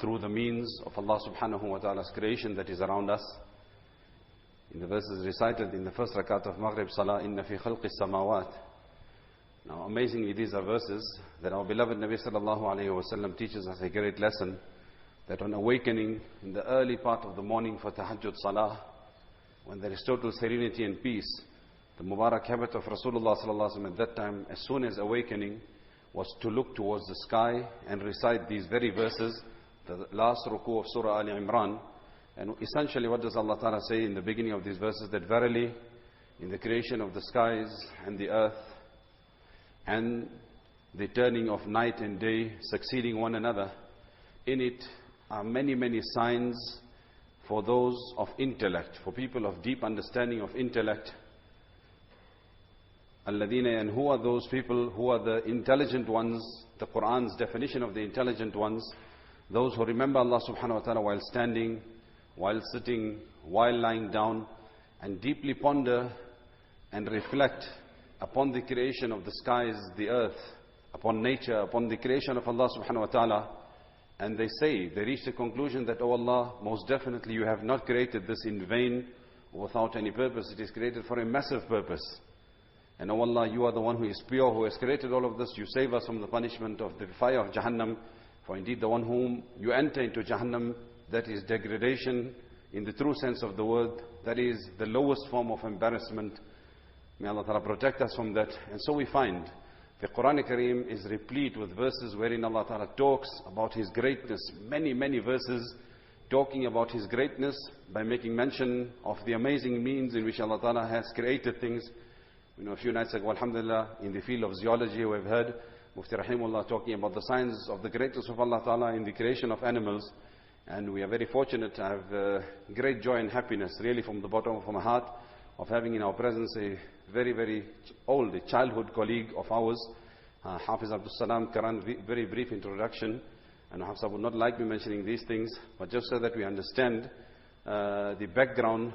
through the means of Allah subhanahu wa ta'ala's creation that is around us. In the verses recited in the first rakat of Maghrib Salah, Inna fi khalqi samawat. Now amazingly, these are verses that our beloved Nabi sallallahu alayhi wa sallam teaches us a great lesson, that on awakening in the early part of the morning for tahajjud salah, when there is total serenity and peace, the Mubarak habit of Rasulullah sallallahu alayhi wa sallam at that time, as soon as awakening, was to look towards the sky and recite these very verses, the last ruku of Surah Ali Imran. And essentially, what does Allah Ta'ala say in the beginning of these verses? That verily, in the creation of the skies and the earth, and the turning of night and day succeeding one another, in it are many, many signs for those of intellect, for people of deep understanding of intellect. Alladina, and who are those people who are the intelligent ones? The Quran's definition of the intelligent ones, those who remember Allah subhanahu wa ta'ala while standing, while sitting, while lying down, and deeply ponder and reflect upon the creation of the skies, the earth, upon nature, upon the creation of Allah subhanahu wa ta'ala. And they reach the conclusion that, oh Allah, most definitely you have not created this in vain or without any purpose. It is created for a massive purpose. And oh Allah, you are the one who is pure, who has created all of this. You save us from the punishment of the fire of Jahannam. For indeed the one whom you enter into Jahannam, that is degradation in the true sense of the word. That is the lowest form of embarrassment. May Allah Ta'ala protect us from that. And so we find the Quran Kareem is replete with verses wherein Allah Ta'ala talks about His greatness. Many, many verses talking about His greatness by making mention of the amazing means in which Allah Ta'ala has created things. You know, a few nights ago, alhamdulillah, in the field of zoology, we've heard Mufti Rahimullah talking about the signs of the greatness of Allah Ta'ala in the creation of animals. And we are very fortunate to have great joy and happiness, really from the bottom of my heart, of having in our presence a very, very old, a childhood colleague of ours, Hafiz Abdul Salam Karan. Very brief introduction. And Hafiz would not like me mentioning these things, but just so that we understand the background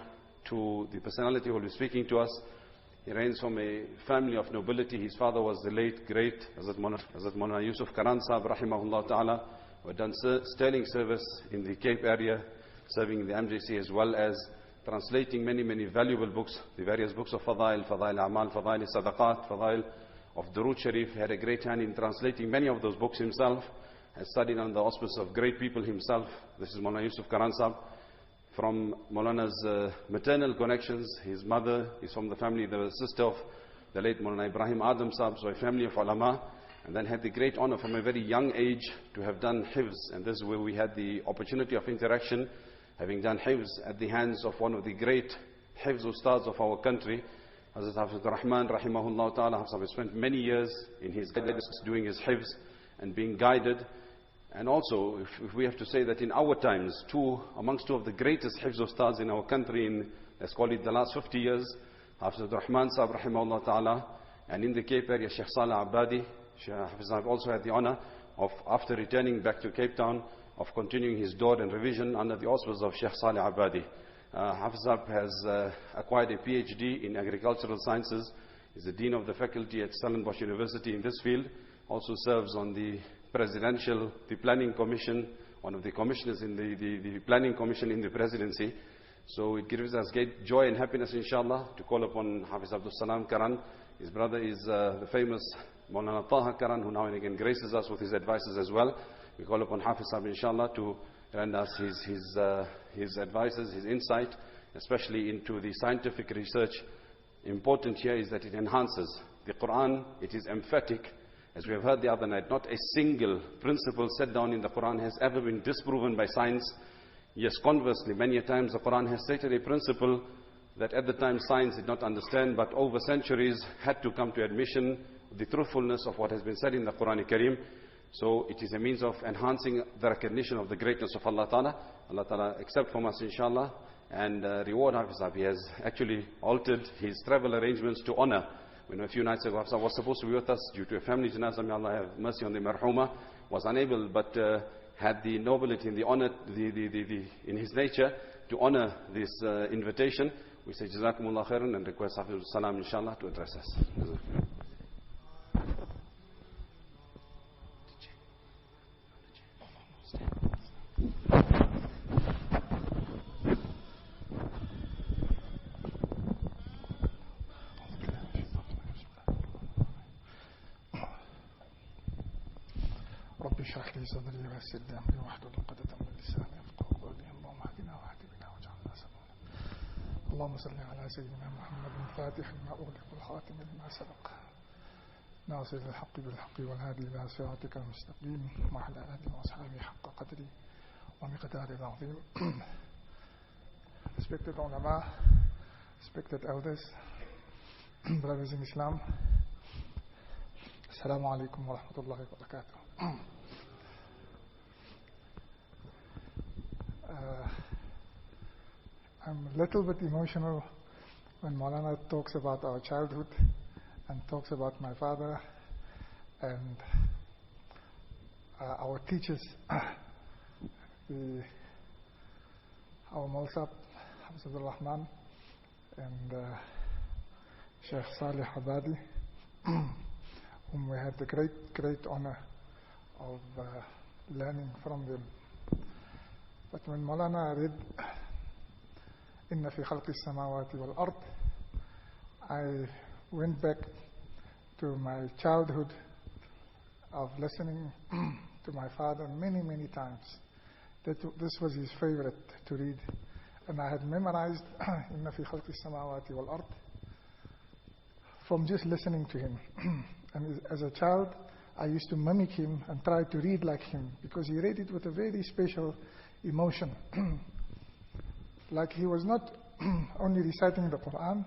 to the personality who will be speaking to us. He reigns from a family of nobility. His father was the late, great Hazrat Maulana Yusuf Karan Sahib, rahimahullah ta'ala, who had done sterling service in the Cape area, serving the MJC, as well as translating many, many valuable books, the various books of Fadail, Fadail Amal, Fadail Sadaqat, Fadail of Durood Sharif. He had a great hand in translating many of those books himself, has studied under the auspice of great people himself. This is Maulana Yusuf Karan Sahib. From Maulana's maternal connections, his mother is from the family, the sister of the late Maulana Ibrahim Adam Sahib, so a family of ulama, and then had the great honor from a very young age to have done hifz. And this is where we had the opportunity of interaction, having done hifz at the hands of one of the great hifz ustads of our country, Hazrat Hafiz Rahman, rahimahullah ta'ala. Hafiz spent many years in his guidance doing his hifz and being guided. And also, if we have to say that in our times, amongst two of the greatest hifz ustads in our country in, let's call it the last 50 years, Hafiz Rahman Sahib, rahimahullah ta'ala, and in the Cape area, Sheikh Saleh Abadi. Hafiz Sahib also had the honor of, after returning back to Cape Town, of continuing his dawah and revision under the auspices of Sheikh Saleh Abadi. Hafiz Sahib has acquired a PhD in agricultural sciences. He's the Dean of the Faculty at Stellenbosch University in this field. Also serves on the Planning Commission, one of the commissioners in the Planning Commission in the Presidency. So it gives us great joy and happiness, inshallah, to call upon Hafiz Abdul Salam Karan. His brother is the famous Maulana Taha Karan, who now and again graces us with his advices as well. We call upon Hafiz Sahib, inshallah, to lend us his advices, his insight, especially into the scientific research. Important here is that it enhances the Quran. It is emphatic. As we have heard the other night, not a single principle set down in the Quran has ever been disproven by science. Yes, conversely, many a times the Quran has stated a principle that at the time science did not understand, but over centuries had to come to admission the truthfulness of what has been said in the Quran Kareem. So it is a means of enhancing the recognition of the greatness of Allah Ta'ala. Allah Ta'ala accept from us, inshallah, and reward Hafiz Sahib. He has actually altered his travel arrangements to honor. A few nights ago, Hafiz was supposed to be with us due to a family janazah. May Allah have mercy on the marhuma. Was unable, but had the nobility and the honor, in his nature, to honor this invitation. We say Jazakumullah khairan and request Hafiz Salam, inshallah, to address us. اشرح لي صدري ويسر لي أمري واحلل عقدة من لساني يفقهوا قولي اللهم اهدنا واهد بنا واجعلنا سببا اللهم صل على سيدنا محمد الفاتح لما أغلق والخاتم لما سبق ناصر الحق بالحق والهادي إلى صراطك المستقيم وعلى آله وأصحابه حق قدري ومقداره العظيم. Respected ulama, respected elders, brothers in Islam, Assalamu alaikum wa rahmatullahi wa barakatuh. I'm a little bit emotional when Maulana talks about our childhood and talks about my father and our teachers, our Maulsab, Abdul Rahman, and Sheikh Salih Abadi, whom we had the great honor of learning from them. But when Maulana read Inna fi khalqi samawati wal ard, I went back to my childhood of listening to my father many times. This was his favorite to read. And I had memorized Inna fi khalqi samawati wal ard from just listening to him. And as a child, I used to mimic him and try to read like him because he read it with a very special emotion. Like he was not only reciting the Quran,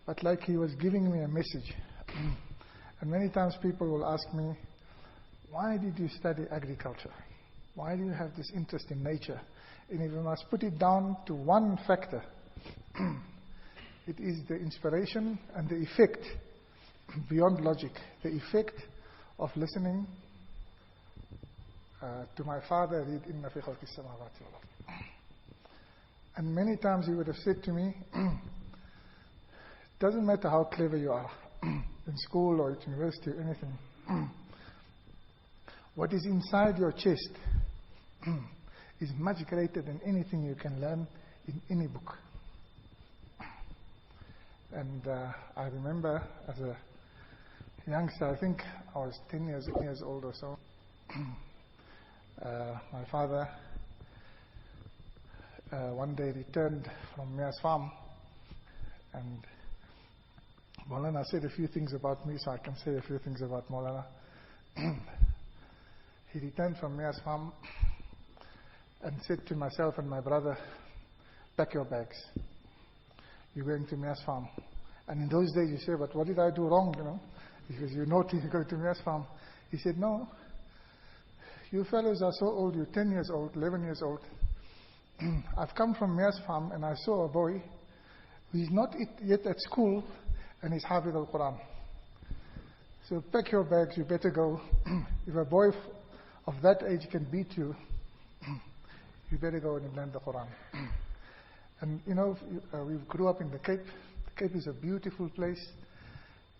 but like he was giving me a message. And many times people will ask me, why did you study agriculture? Why do you have this interest in nature? And if you must put it down to one factor, it is the inspiration and the effect, beyond logic, the effect of listening to my father read Inna fi khalqi samawati wal ard. And many times he would have said to me, it doesn't matter how clever you are in school or at university or anything, what is inside your chest is much greater than anything you can learn in any book. And I remember as a youngster, I think I was 10 years old or so, my father one day returned from Mia's farm, and Maulana said a few things about me, so I can say a few things about Maulana. He returned from Mia's farm and said to myself and my brother, pack your bags. You're going to Mia's farm. And in those days you say, but what did I do wrong, Because you naughty to go to Mia's farm. He said, no, you fellows are so old, you're 10 years old, 11 years old. I've come from Mia's farm and I saw a boy who is not yet at school and he's Hafid al-Quran. So pack your bags, you better go. If a boy of that age can beat you, you better go and learn the Quran. And we grew up in the Cape. The Cape is a beautiful place.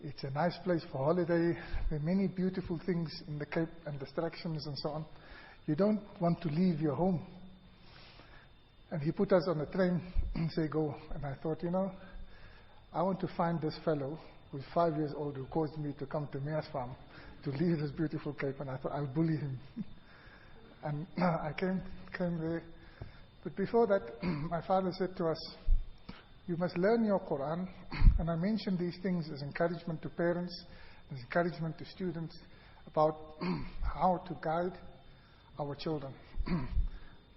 It's a nice place for holiday. There are many beautiful things in the Cape and distractions and so on. You don't want to leave your home. And he put us on a train and said, go. And I thought, I want to find this fellow who's 5 years old who caused me to come to Mia's farm to leave this beautiful Cape. And I thought, I'll bully him. And I came there. But before that, my father said to us, you must learn your Quran. And I mentioned these things as encouragement to parents, as encouragement to students about how to guide our children.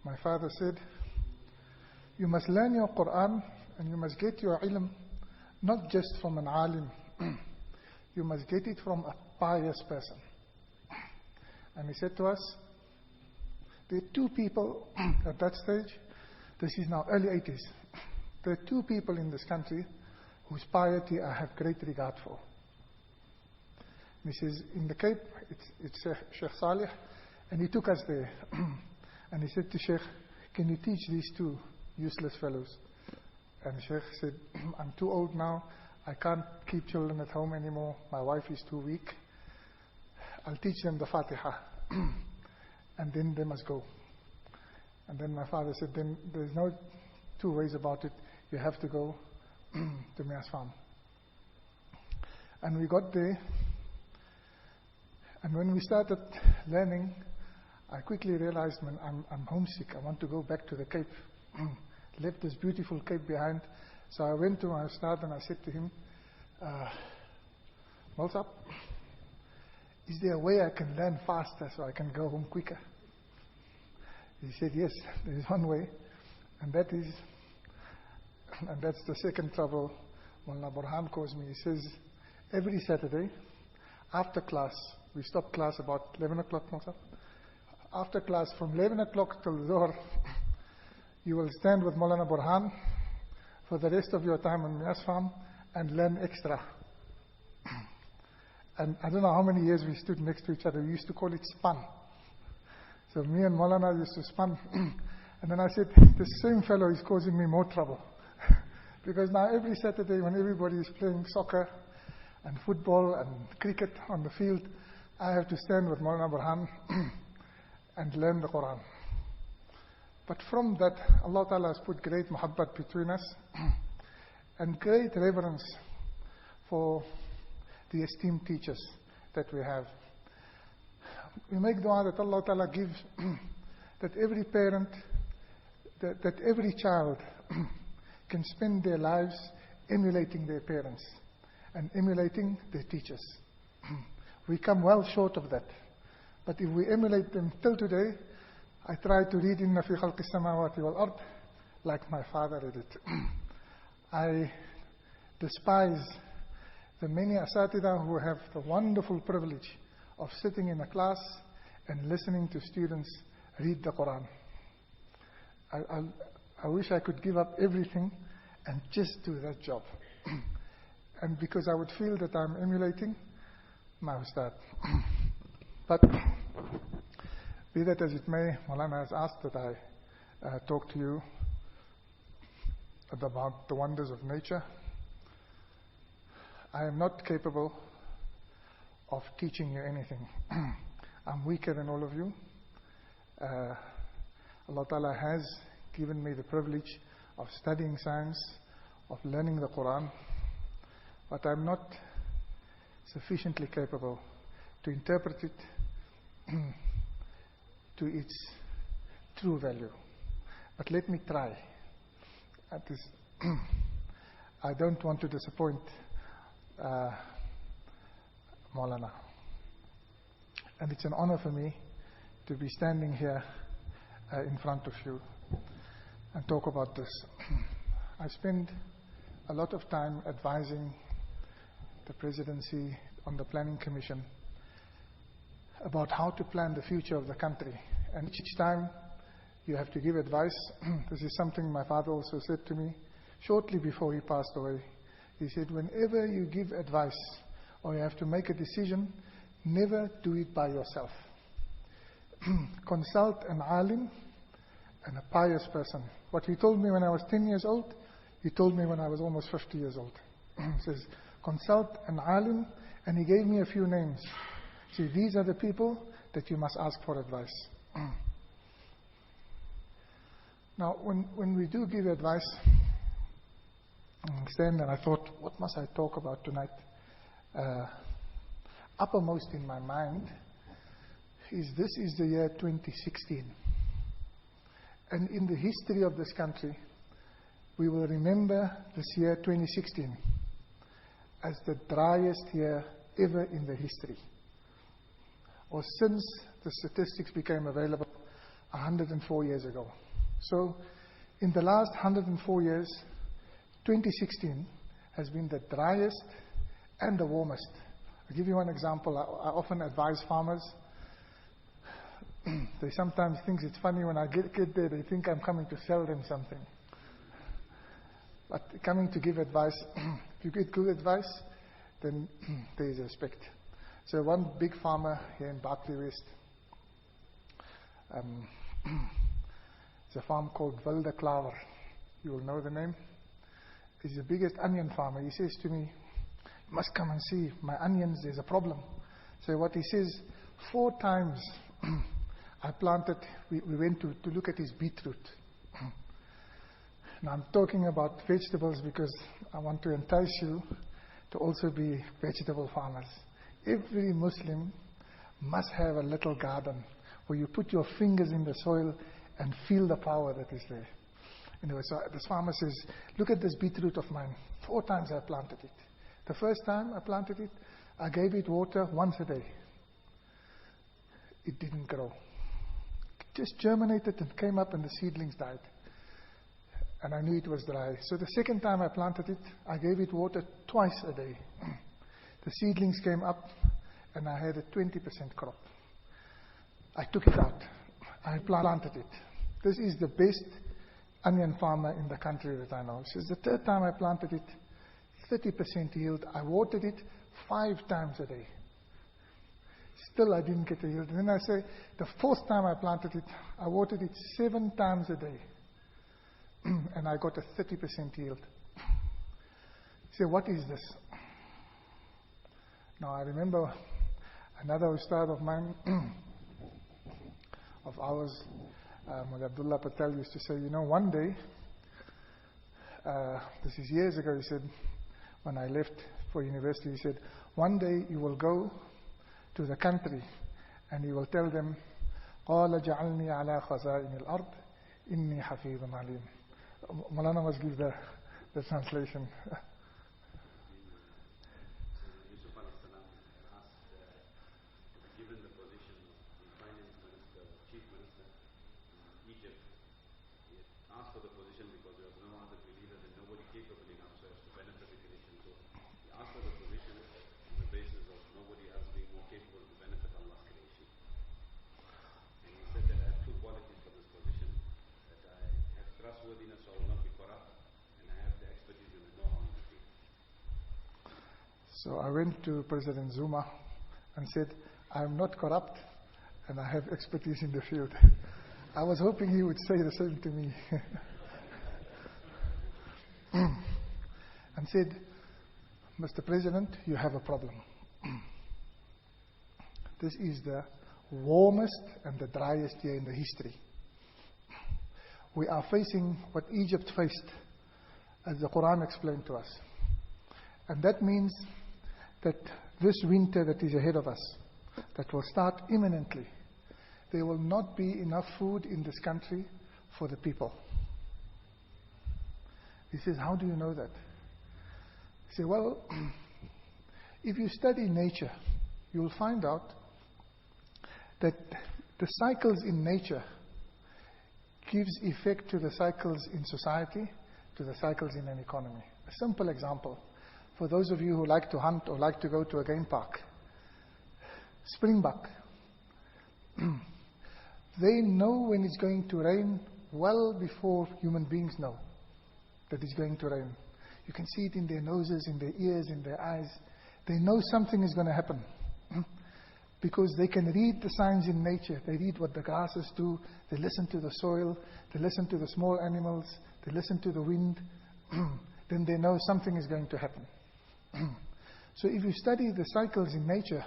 My father said, you must learn your Quran and you must get your ilm not just from an alim. You must get it from a pious person. And he said to us, there are two people at that stage, this is now early 80s, there are two people in this country whose piety I have great regard for. And he says, in the Cape, it's Sheikh Salih, and he took us there. And he said to Sheikh, can you teach these two useless fellows? And Sheikh said, I'm too old now, I can't keep children at home anymore, my wife is too weak, I'll teach them the Fatiha. And then they must go. And then my father said, then there's no two ways about it. You have to go to Mia's farm. And we got there. And when we started learning, I quickly realized, man, I'm homesick. I want to go back to the Cape. Left this beautiful Cape behind. So I went to my Ustad and I said to him, Mulsab, is there a way I can learn faster so I can go home quicker? He said, yes, there is one way. And that's the second trouble Mullah Burhan calls me. He says, every Saturday, after class, we stop class about 11 o'clock, Mulsab. After class, from 11 o'clock till Zohar, you will stand with Maulana Burhan for the rest of your time on Mias Farm and learn extra. And I don't know how many years we stood next to each other. We used to call it spun. So me and Maulana used to spun. And then I said, the same fellow is causing me more trouble. Because now every Saturday when everybody is playing soccer and football and cricket on the field, I have to stand with Maulana Burhan and learn the Quran. But from that, Allah Ta'ala has put great muhabbat between us and great reverence for the esteemed teachers that we have. We make dua that Allah Ta'ala gives that every parent, that every child can spend their lives emulating their parents and emulating their teachers. We come well short of that. But if we emulate them till today, I try to read Inna fi khalqi samawati wal ard like my father read it. I despise the many asatida who have the wonderful privilege of sitting in a class and listening to students read the Quran. I wish I could give up everything and just do that job. And because I would feel that I'm emulating my Ustad. But be that as it may, Maulana has asked that I talk to you about the wonders of nature. I am not capable of teaching you anything. I'm weaker than all of you. Allah Ta'ala has given me the privilege of studying science, of learning the Quran, but I'm not sufficiently capable to interpret it to its true value. But let me try. I don't want to disappoint Maulana. And it's an honor for me to be standing here in front of you and talk about this. I spend a lot of time advising the presidency on the planning commission about how to plan the future of the country. And each time you have to give advice. This is something my father also said to me shortly before he passed away. He said, whenever you give advice or you have to make a decision, never do it by yourself. Consult an alim and a pious person. What he told me when I was 10 years old, he told me when I was almost 50 years old. He says, consult an alim, and he gave me a few names. See, these are the people that you must ask for advice. Now, when we do give advice, and I thought, what must I talk about tonight? Uppermost in my mind is this is the year 2016. And in the history of this country, we will remember this year 2016 as the driest year ever in the history. Or since the statistics became available 104 years ago. So in the last 104 years, 2016 has been the driest and the warmest. I'll give you one example. I often advise farmers. They sometimes think it's funny when I get there, they think I'm coming to sell them something. But coming to give advice, if you get good advice, then there is respect. So one big farmer here in Berkeley West, it's a farm called Wilde Klaver. You will know the name. He's the biggest onion farmer. He says to me, you must come and see my onions, there's a problem. So what he says, 4 times I planted, we went to look at his beetroot. Now I'm talking about vegetables because I want to entice you to also be vegetable farmers. Every Muslim must have a little garden where you put your fingers in the soil and feel the power that is there. Anyway, so this farmer says, look at this beetroot of mine. 4 times I planted it. The first time I planted it, I gave it water once a day. It didn't grow. It just germinated and came up and the seedlings died. And I knew it was dry. So the second time I planted it, I gave it water twice a day. The seedlings came up and I had a 20% crop. I took it out. I planted it. This is the best onion farmer in the country that I know. He says, the third time I planted it, 30% yield. I watered it 5 times a day. Still I didn't get a yield. And then I say, the 4th time I planted it, I watered it 7 times a day. And I got a 30% yield. Say, what is this? Now I remember another ustad of mine, of ours, Mullah Abdullah Patel used to say, one day, this is years ago, he said, when I left for university, he said, one day you will go to the country and you will tell them, قَالَ جَعَلْنِي عَلَى خَزَائِنِ الْأَرْضِ إِنِّي حَفِيظٌ عَلِيمٌ. Malana must give the translation. Given the position of the finance minister, chief minister in Egypt, he asked for the position because there was no other believer and nobody capable enough so as to benefit the nation. So he asked for the position on the basis of nobody else being more capable to benefit Allah's creation. And he said that I have 2 qualities for this position, that I have trustworthiness, so I will not be corrupt, and I have the expertise and the know-how in the field. So I went to President Zuma and said, I am not corrupt and I have expertise in the field. I was hoping he would say the same to me. And said, Mr. President, you have a problem. This is the warmest and the driest year in the history. We are facing what Egypt faced, as the Quran explained to us. And that means that this winter that is ahead of us, that will start imminently, there will not be enough food in this country for the people. He says, how do you know that? He said, well, if you study nature, you will find out that the cycles in nature gives effect to the cycles in society, to the cycles in an economy. A simple example, for those of you who like to hunt or like to go to a game park, springbuck. They know when it's going to rain well before human beings know that it's going to rain. You can see it in their noses, in their ears, in their eyes. They know something is going to happen because they can read the signs in nature. They read what the grasses do. They listen to the soil. They listen to the small animals. They listen to the wind. Then they know something is going to happen. So if you study the cycles in nature,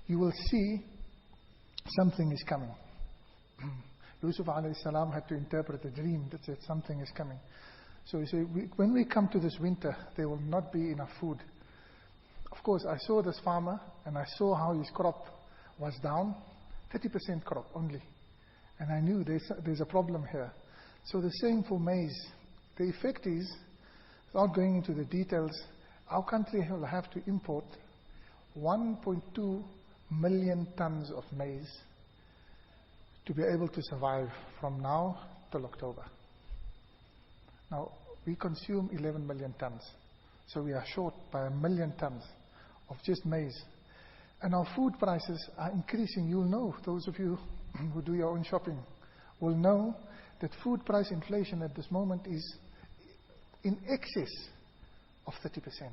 you will see something is coming. Yusuf alayhi salam had to interpret a dream that said something is coming. So you say, when we come to this winter, there will not be enough food. Of course, I saw this farmer and I saw how his crop was down, 30% crop only. And I knew there's a problem here. So the same for maize. The effect is, without going into the details, our country will have to import 1.2 million tons of maize to be able to survive from now till October. Now, we consume 11 million tons. So we are short by 1 million tons of just maize. And our food prices are increasing. You'll know, those of you who do your own shopping will know that food price inflation at this moment is in excess of 30%.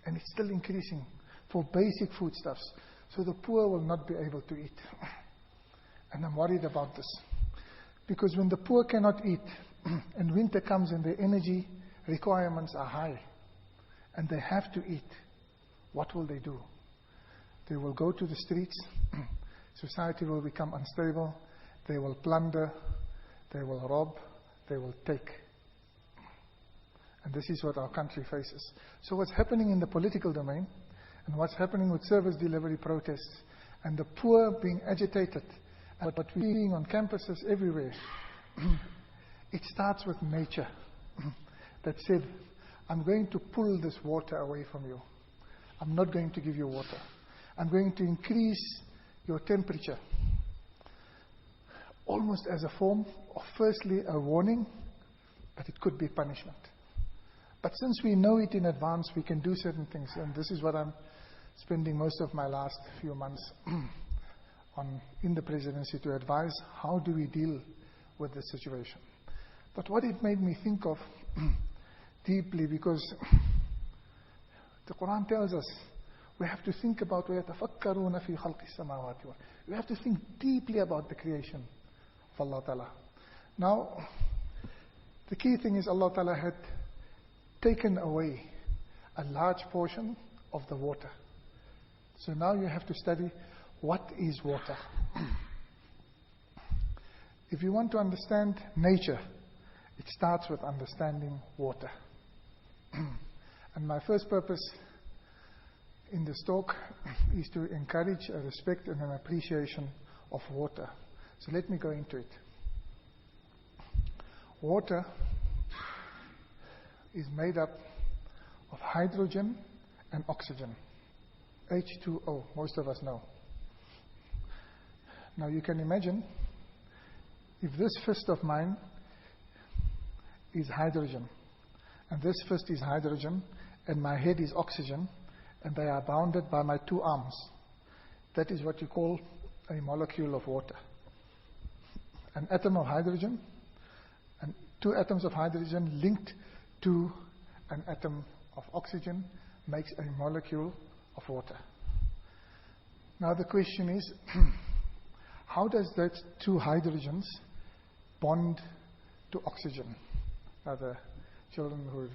And it's still increasing for basic foodstuffs. So the poor will not be able to eat. And I'm worried about this. Because when the poor cannot eat, and winter comes and their energy requirements are high, and they have to eat, what will they do? They will go to the streets. Society will become unstable. They will plunder. They will rob. They will take. And this is what our country faces. So what's happening in the political domain, and what's happening with service delivery protests, and the poor being agitated, and what we're seeing on campuses everywhere, it starts with nature that said, I'm going to pull this water away from you. I'm not going to give you water. I'm going to increase your temperature. Almost as a form of, firstly, a warning, but it could be punishment. But since we know it in advance, we can do certain things. And this is what I'm spending most of my last few months on in the presidency, to advise how do we deal with this situation. But what it made me think of deeply, because the Quran tells us we have to think about وَيَتَفَكَّرُونَ فِي خَلْقِ السَّمَاوَاتِ. We have to think deeply about the creation of Allah Ta'ala. Now, the key thing is Allah Ta'ala had taken away a large portion of the water. So now you have to study what is water. If you want to understand nature, it starts with understanding water. And my first purpose in this talk is to encourage a respect and an appreciation of water. So let me go into it. Water is made up of hydrogen and oxygen. H2O, most of us know. Now you can imagine, if this fist of mine is hydrogen, and this fist is hydrogen, and my head is oxygen, and they are bounded by my two arms, that is what you call a molecule of water. An atom of hydrogen, and two atoms of hydrogen linked to an atom of oxygen makes a molecule of water. Now the question is, how does that two hydrogens bond to oxygen? Now the children who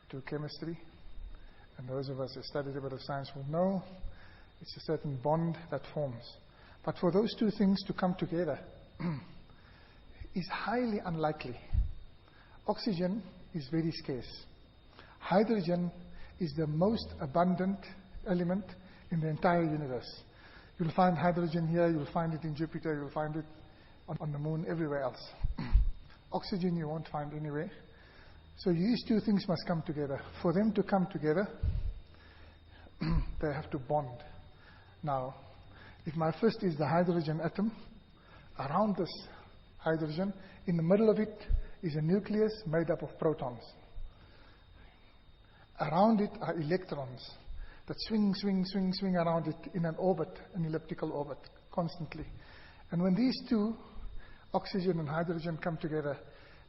do chemistry, and those of us who studied a bit of science will know, it's a certain bond that forms. But for those two things to come together is highly unlikely. Oxygen is very scarce. Hydrogen is the most abundant element in the entire universe. You'll find hydrogen here, you'll find it in Jupiter, you'll find it on the moon, everywhere else. Oxygen you won't find anywhere. So these two things must come together. For them to come together, they have to bond. Now, if my fist is the hydrogen atom, around this hydrogen, in the middle of it is a nucleus made up of protons. Around it are electrons that swing around it in an orbit, an elliptical orbit, constantly. And when these two, oxygen and hydrogen, come together,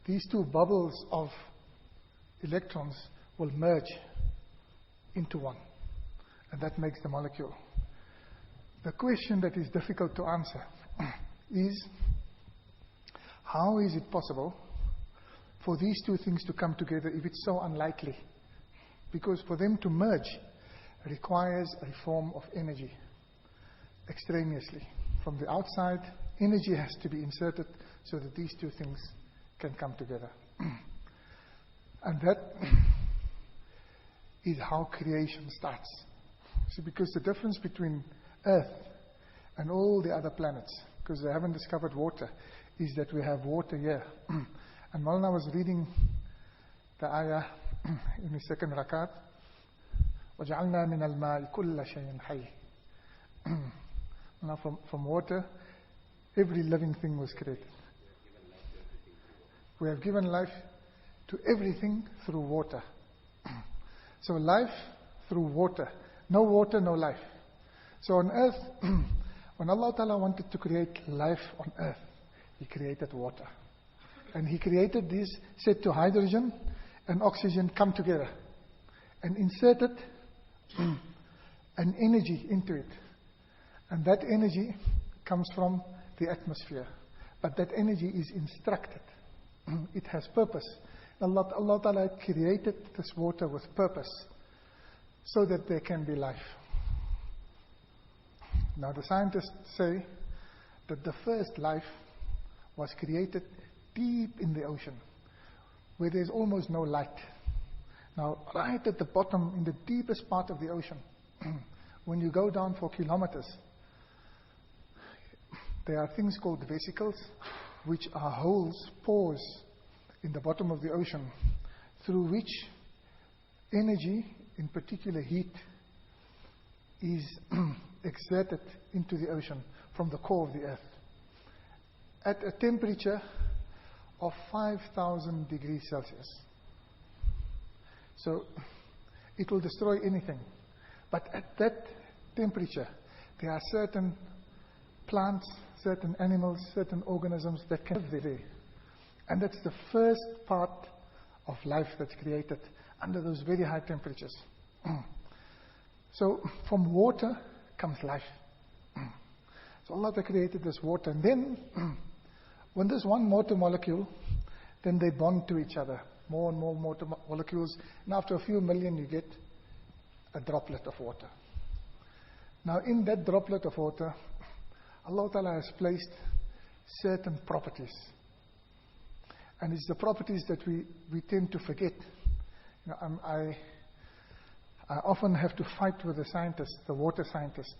these two bubbles of electrons will merge into one. And that makes the molecule. The question that is difficult to answer is, how is it possible for these two things to come together if it's so unlikely? Because for them to merge requires a form of energy extraneously. From the outside, energy has to be inserted so that these two things can come together. And that is how creation starts. See, because the difference between Earth and all the other planets, because they haven't discovered water, is that we have water here. And Maulana was reading the ayah in the second rakat, وَجَعَلْنَا مِنَ الْمَاءِ كُلَّ شَيْءٍ حَيٍّ. Now from water, every living thing was created. We have given life to everything through water. So life through water. No water, no life. So on earth, when Allah Ta'ala wanted to create life on earth, He created water. And He created this, said to hydrogen and oxygen come together, and inserted an energy into it. And that energy comes from the atmosphere. But that energy is instructed. It has purpose. Allah Ta'ala created this water with purpose so that there can be life. Now the scientists say that the first life was created deep in the ocean, where there's almost no light. Now, right at the bottom, in the deepest part of the ocean, when you go down for kilometers, there are things called vesicles, which are holes, pores in the bottom of the ocean, through which energy, in particular heat, is exerted into the ocean from the core of the earth at a temperature of 5,000 degrees Celsius. So it will destroy anything. But at that temperature, there are certain plants, certain animals, certain organisms that can live there. And that's the first part of life that's created under those very high temperatures. So from water comes life. So Allah created this water. And then, when there's one water molecule, then they bond to each other. More and more water molecules. And after a few million, you get a droplet of water. Now, in that droplet of water, Allah Ta'ala has placed certain properties. And it's the properties that we tend to forget. You know, I often have to fight with the scientists, the water scientists,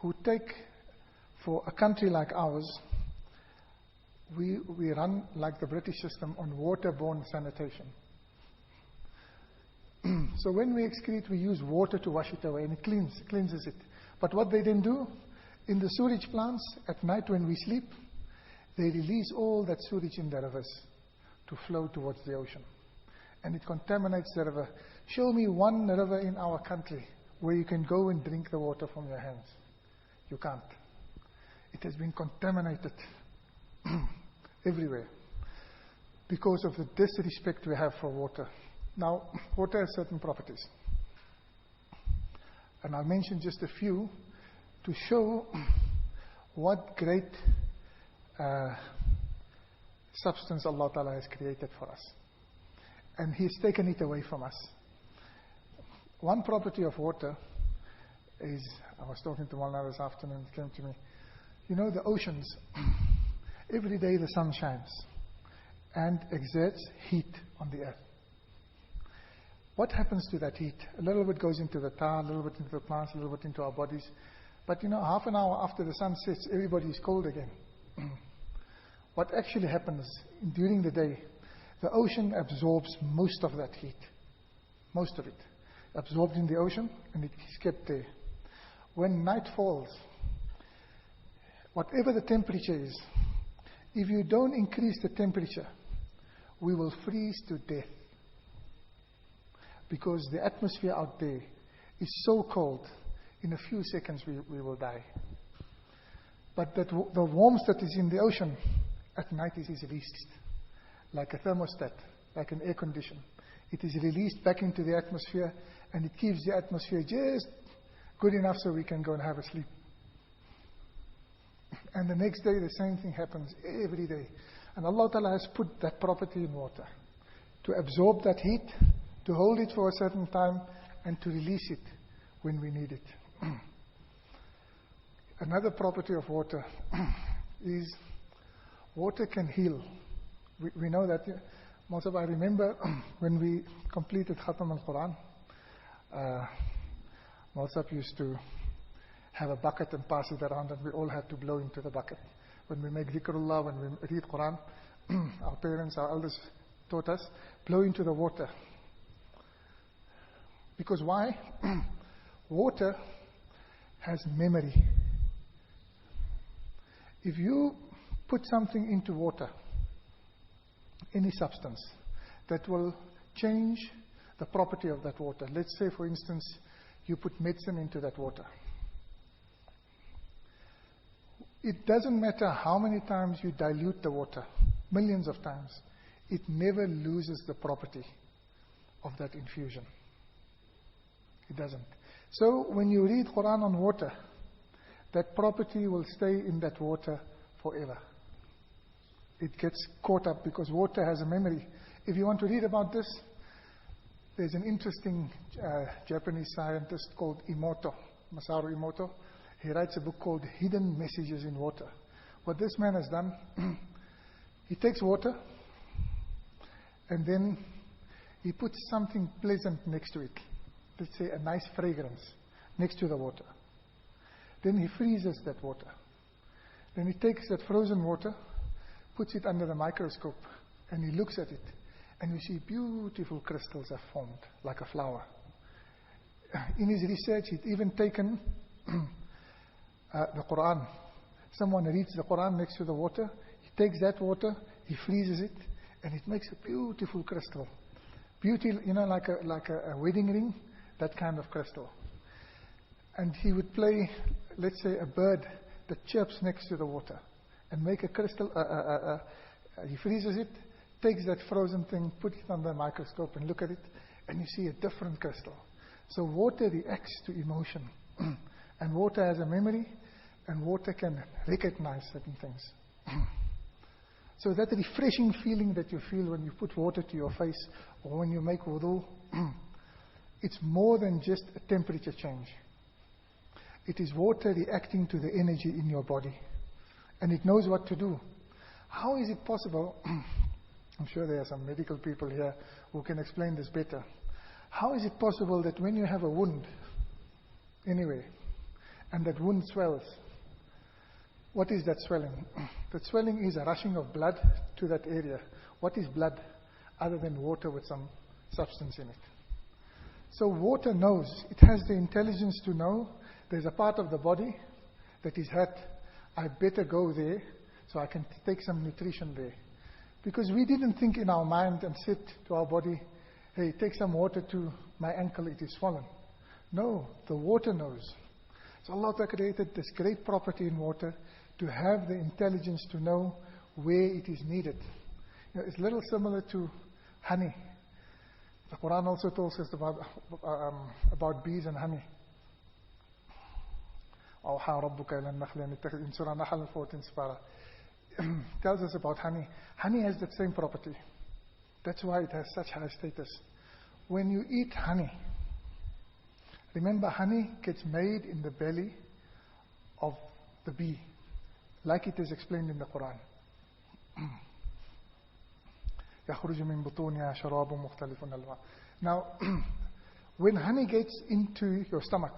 who take, for a country like ours, we run like the British system on waterborne sanitation. So when we excrete, we use water to wash it away, and it cleanses it. But what they then do, in the sewage plants, at night when we sleep, they release all that sewage in the rivers to flow towards the ocean. And it contaminates the river. Show me one river in our country where you can go and drink the water from your hands. You can't. It has been contaminated everywhere because of the disrespect we have for water. Now, water has certain properties. And I'll mention just a few to show what great substance Allah Ta'ala has created for us. And He's taken it away from us. One property of water is, I was talking to one this afternoon, it came to me, you know, the oceans, every day the sun shines and exerts heat on the earth. What happens to that heat? A little bit goes into the tar, a little bit into the plants, a little bit into our bodies. But you know, half an hour after the sun sets, everybody is cold again. What actually happens during the day, the ocean absorbs most of that heat. Most of it. Absorbed in the ocean, and it is kept there. When night falls, whatever the temperature is, if you don't increase the temperature, we will freeze to death. Because the atmosphere out there is so cold, in a few seconds we will die. But that the warmth that is in the ocean at night is released like a thermostat, like an air condition. It is released back into the atmosphere, and it keeps the atmosphere just good enough so we can go and have a sleep. And the next day the same thing happens every day. And Allah Ta'ala has put that property in water to absorb that heat, to hold it for a certain time, and to release it when we need it. Another property of water is water can heal. We know that. Most of I remember when we completed Khatam al-Quran, Mosab used to have a bucket and pass it around, and we all had to blow into the bucket. When we make dhikrullah, when we read Quran, our parents, our elders taught us, blow into the water. Because why? Water has memory. If you put something into water, any substance, that will change the property of that water. Let's say, for instance, you put medicine into that water. It doesn't matter how many times you dilute the water, millions of times, it never loses the property of that infusion. It doesn't. So when you read Quran on water, that property will stay in that water forever. It gets caught up because water has a memory. If you want to read about this, there's an interesting Japanese scientist called Masaru Emoto. He writes a book called Hidden Messages in Water. What this man has done, he takes water and then he puts something pleasant next to it. Let's say a nice fragrance next to the water. Then he freezes that water. Then he takes that frozen water, puts it under the microscope, and he looks at it. And you see beautiful crystals have formed, like a flower. In his research, he'd even taken the Quran. Someone reads the Quran next to the water. He takes that water, he freezes it, and it makes a beautiful crystal. Beauty, like a wedding ring, that kind of crystal. And he would play, let's say, a bird that chirps next to the water and make a crystal. He freezes it, takes that frozen thing, puts it under a microscope and look at it, and you see a different crystal. So water reacts to emotion. And water has a memory, and water can recognize certain things. So that refreshing feeling that you feel when you put water to your face or when you make wudu, it's more than just a temperature change. It is water reacting to the energy in your body. And it knows what to do. How is it possible? I'm sure there are some medical people here who can explain this better. How is it possible that when you have a wound, anyway, and that wound swells, what is that swelling? That swelling is a rushing of blood to that area. What is blood other than water with some substance in it? So water knows, it has the intelligence to know there's a part of the body that is hurt. I better go there so I can take some nutrition there. Because we didn't think in our mind and said to our body, hey, take some water to my ankle, it is swollen. No, the water knows. So Allah created this great property in water to have the intelligence to know where it is needed. It's a little similar to honey. The Quran also tells us about bees and honey. In Surah Nahl 14th Parah. Tells us about honey. Honey has that same property. That's why it has such high status. When you eat honey, remember honey gets made in the belly of the bee, like it is explained in the Quran. Now, when honey gets into your stomach,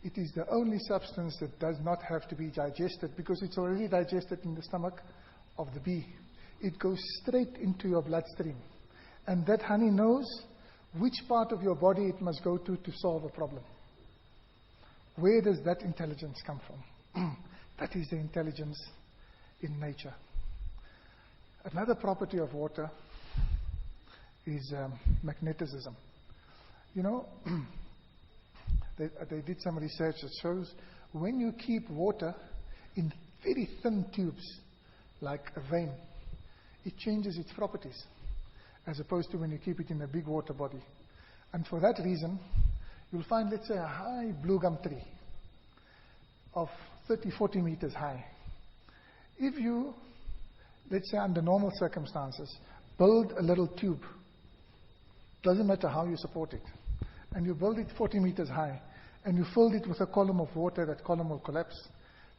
it is the only substance that does not have to be digested because it's already digested in the stomach of the bee. It goes straight into your bloodstream. And that honey knows which part of your body it must go to solve a problem. Where does that intelligence come from? That is the intelligence in nature. Another property of water is magnetism. They did some research that shows when you keep water in very thin tubes, like a vein, it changes its properties, as opposed to when you keep it in a big water body. And for that reason, you'll find, let's say, a high blue gum tree of 30, 40 meters high. If you, let's say under normal circumstances, build a little tube, doesn't matter how you support it, and you build it 40 meters high, and you fill it with a column of water, that column will collapse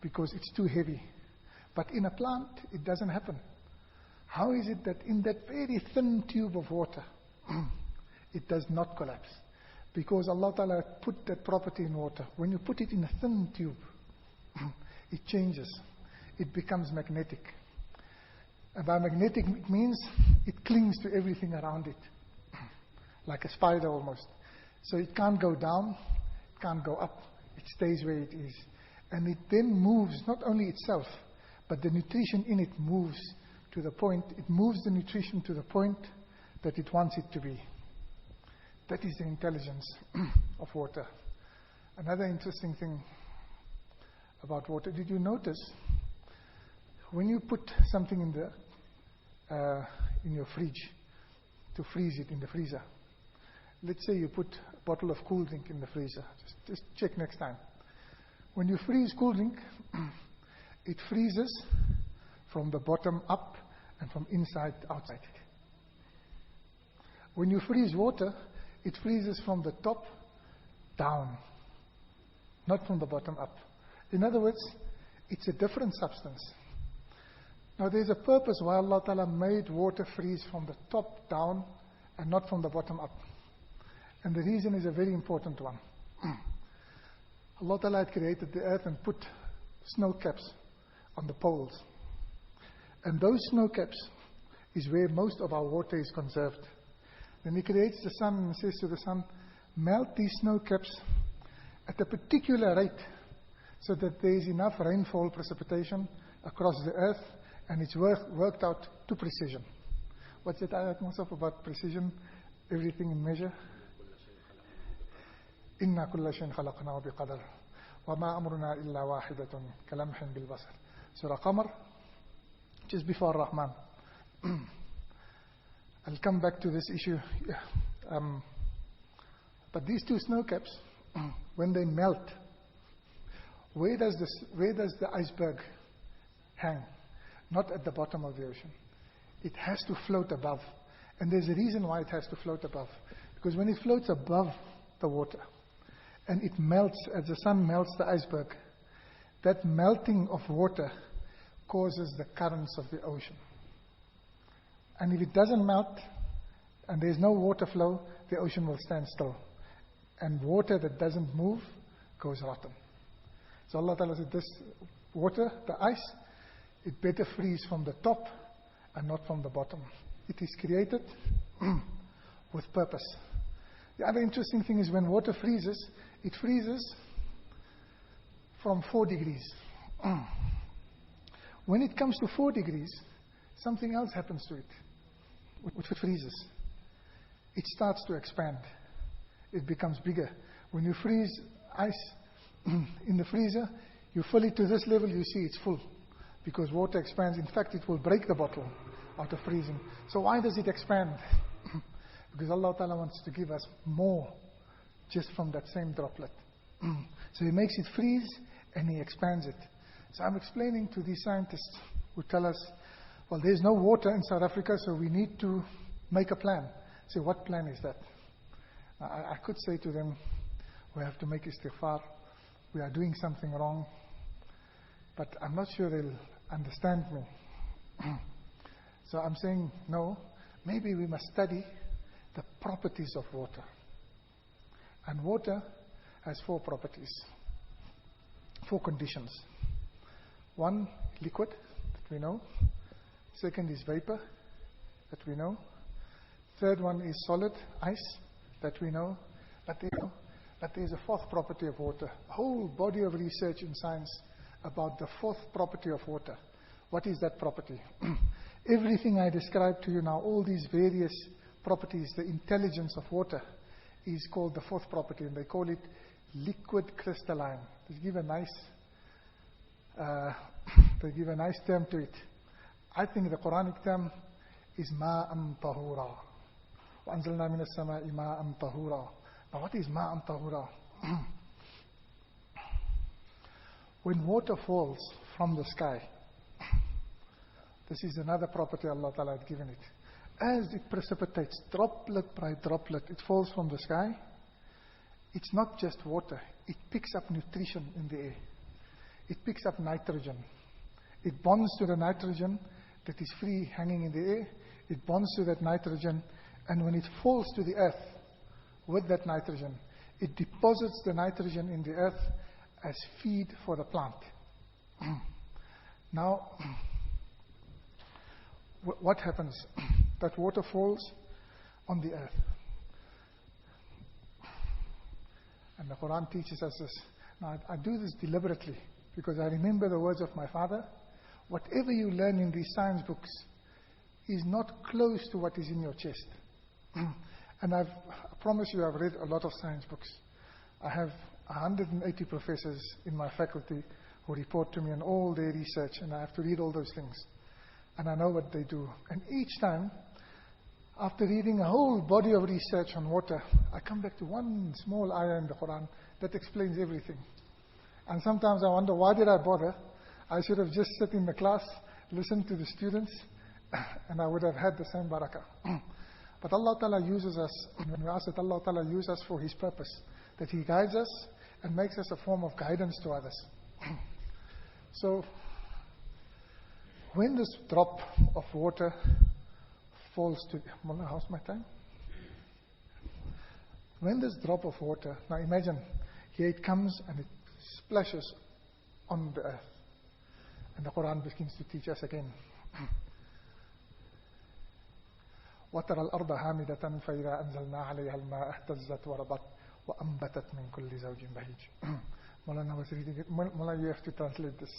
because it's too heavy. But in a plant, it doesn't happen. How is it that in that very thin tube of water, it does not collapse? Because Allah Ta'ala put that property in water. When you put it in a thin tube, it changes. It becomes magnetic. And by magnetic, it means it clings to everything around it, like a spider almost. So it can't go down, it can't go up, it stays where it is. And it then moves, not only itself, but the nutrition in it moves to the point, it moves the nutrition to the point that it wants it to be. That is the intelligence of water. Another interesting thing about water, did you notice when you put something in your fridge to freeze it in the freezer? Let's say you put a bottle of cool drink in the freezer. Just check next time. When you freeze cool drink, it freezes from the bottom up and from inside to outside. When you freeze water, it freezes from the top down, not from the bottom up. In other words, it's a different substance. Now there's a purpose why Allah Ta'ala made water freeze from the top down and not from the bottom up. And the reason is a very important one. Allah Ta'ala had created the earth and put snow caps on the poles. And those snow caps is where most of our water is conserved. Then he creates the sun and says to the sun, melt these snow caps at a particular rate so that there is enough rainfall precipitation across the earth, and it's worked out to precision. What's that ayat Musaf about precision? Everything in measure? Inna kulla shayin khalaqnahu biqadar. Wa ma amruna illa wahidatun kalamhin bil basar. Surah Qamar, just before Rahman. I'll come back to this issue. But these two snow caps, when they melt, where does the iceberg hang? Not at the bottom of the ocean. It has to float above. And there's a reason why it has to float above. Because when it floats above the water, and it melts, as the sun melts the iceberg, that melting of water causes the currents of the ocean. And if it doesn't melt, and there's no water flow, the ocean will stand still. And water that doesn't move goes rotten. So Allah Ta'ala said, this water, the ice, it better freeze from the top and not from the bottom. It is created with purpose. The other interesting thing is when water freezes, it freezes from 4 degrees. When it comes to 4 degrees, something else happens to it, which freezes. It starts to expand. It becomes bigger. When you freeze ice in the freezer, you fill it to this level, you see it's full. Because water expands. In fact, it will break the bottle out of freezing. So why does it expand? Because Allah Ta'ala wants to give us more just from that same droplet. So He makes it freeze and He expands it. So I'm explaining to these scientists who tell us, well, there's no water in South Africa, so we need to make a plan. Say, what plan is that? I could say to them, we have to make istighfar. We are doing something wrong. But I'm not sure they'll understand me. So I'm saying, no, maybe we must study the properties of water. And water has 4 properties, 4 conditions. 1, liquid, that we know. 2nd is vapor, that we know. 3rd one is solid, ice, that we know. But there's a 4th property of water. A whole body of research in science about the 4th property of water. What is that property? Everything I described to you now, all these various properties, the intelligence of water, is called the 4th property, and they call it liquid crystalline. They give a nice term to it. I think the Quranic term is ma'am tahura. وَأَنزَلْنَا مِنَ السَّمَاءِ مَاءً طَهُورًا. Now what is ma'am tahura? When water falls from the sky, this is another property Allah Ta'ala had given it. As it precipitates, droplet by droplet, it falls from the sky. It's not just water. It picks up nutrition in the air. It picks up nitrogen. It bonds to the nitrogen that is free hanging in the air. It bonds to that nitrogen, and when it falls to the earth with that nitrogen, it deposits the nitrogen in the earth as feed for the plant. Now, what happens? That water falls on the earth. And the Quran teaches us this. Now, I do this deliberately because I remember the words of my father. Whatever you learn in these science books is not close to what is in your chest. And I promise you, I've read a lot of science books. I have 180 professors in my faculty who report to me on all their research, and I have to read all those things. And I know what they do. And each time, after reading a whole body of research on water, I come back to one small ayah in the Quran that explains everything. And sometimes I wonder, why did I bother? I should have just sat in the class, listened to the students, and I would have had the same barakah. But Allah Ta'ala uses us, when we ask that Allah Ta'ala use us for His purpose, that He guides us and makes us a form of guidance to others. So, when this drop of water falls to... How's my time? When this drop of water... Now imagine, here it comes and it splashes on the earth. And the Quran begins to teach us again. وَتَرَى الْأَرْضَ هَامِدَةً فَإِذَا أَنزَلْنَا عَلَيْهَا الْمَاءَ اهْتَزَّتْ وَرَبَتْ وَأَنبَتَتْ مِنْ كُلِّ زَوْجٍ بَهِيجٍ. Mulana was reading it. Mulana, you have to translate this.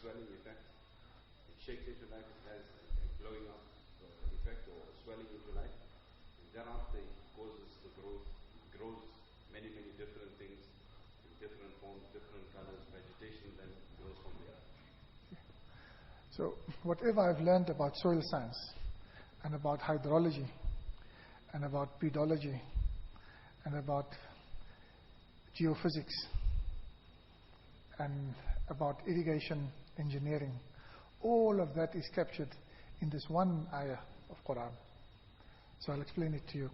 Swelling effect. It shakes into life, it has a glowing up effect or swelling into life. And thereafter it causes the growth. It grows many, many different things in different forms, different colors, vegetation then grows from the earth. So whatever I've learned about soil science and about hydrology and about pedology and about geophysics and about irrigation engineering, all of that is captured in this one ayah of Quran. So I'll explain it to you.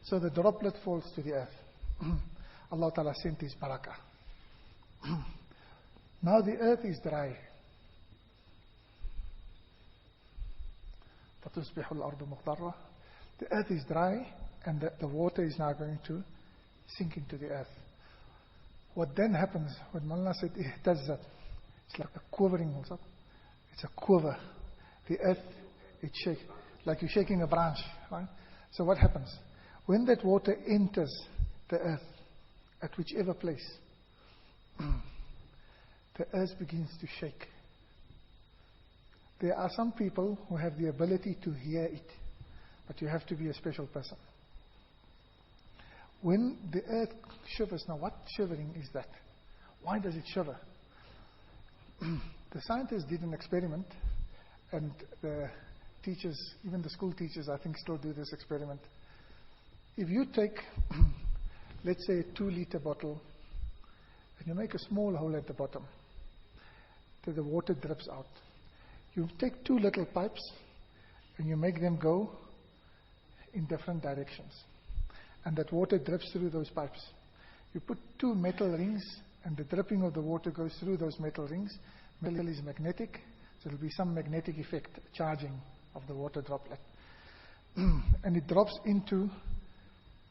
So the droplet falls to the earth. Allah Ta'ala sent His barakah. Now the earth is dry. فَتُصْبِحُ الْأَرْضُ مُخْضَرَّةً. The earth is dry and the water is now going to sink into the earth. What then happens when Mullah said ihtazzat, it's like a quivering. It's a quiver. The earth, it shakes like you're shaking a branch, right? So what happens when that water enters the earth at whichever place? The earth begins to shake. There are some people who have the ability to hear it, but you have to be a special person. When the earth shivers, now what shivering is that? Why does it shiver? The scientists did an experiment, and the teachers, even the school teachers, I think still do this experiment. If you take, let's say, a 2-liter bottle, and you make a small hole at the bottom, so the water drips out. You take 2 little pipes, and you make them go in different directions. And that water drips through those pipes. You put 2 metal rings, and the dripping of the water goes through those metal rings. Metal is magnetic, so there will be some magnetic effect, charging of the water droplet. And it drops into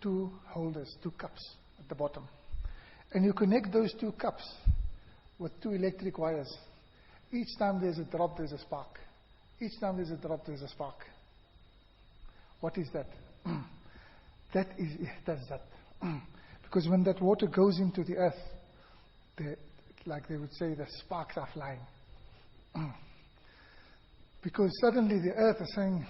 2 holders, 2 cups at the bottom. And you connect those 2 cups with 2 electric wires. Each time there's a drop, there's a spark. Each time there's a drop, there's a spark. What is that? That is ihtazzat. Because when that water goes into the earth, like they would say, the sparks are flying. Because suddenly the earth is saying,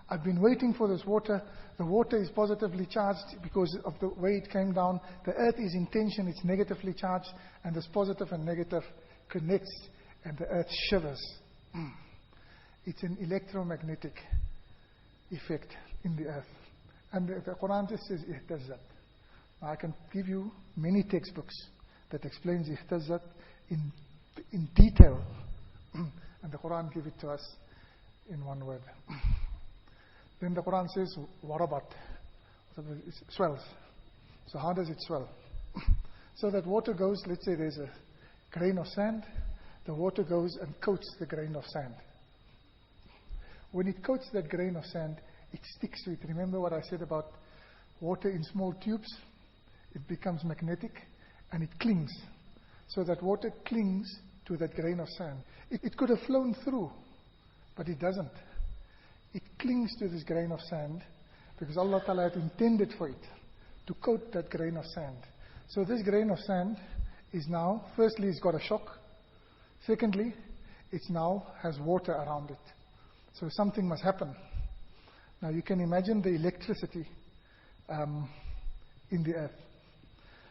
I've been waiting for this water. The water is positively charged because of the way it came down. The earth is in tension, it's negatively charged, and this positive and negative connects, and the earth shivers. It's an electromagnetic effect in the earth. And the Quran just says ihtazzat. I can give you many textbooks that explains ihtazzat in detail. And the Quran gives it to us in one word. Then the Quran says warabat. It swells. So how does it swell? So that water goes, let's say there's a grain of sand, the water goes and coats the grain of sand. When it coats that grain of sand, it sticks to it. Remember what I said about water in small tubes? It becomes magnetic and it clings. So that water clings to that grain of sand. It could have flown through, but it doesn't. It clings to this grain of sand because Allah Ta'ala had intended for it to coat that grain of sand. So this grain of sand is now, firstly, it's got a shock. Secondly, it now has water around it. So something must happen. Now you can imagine the electricity in the earth.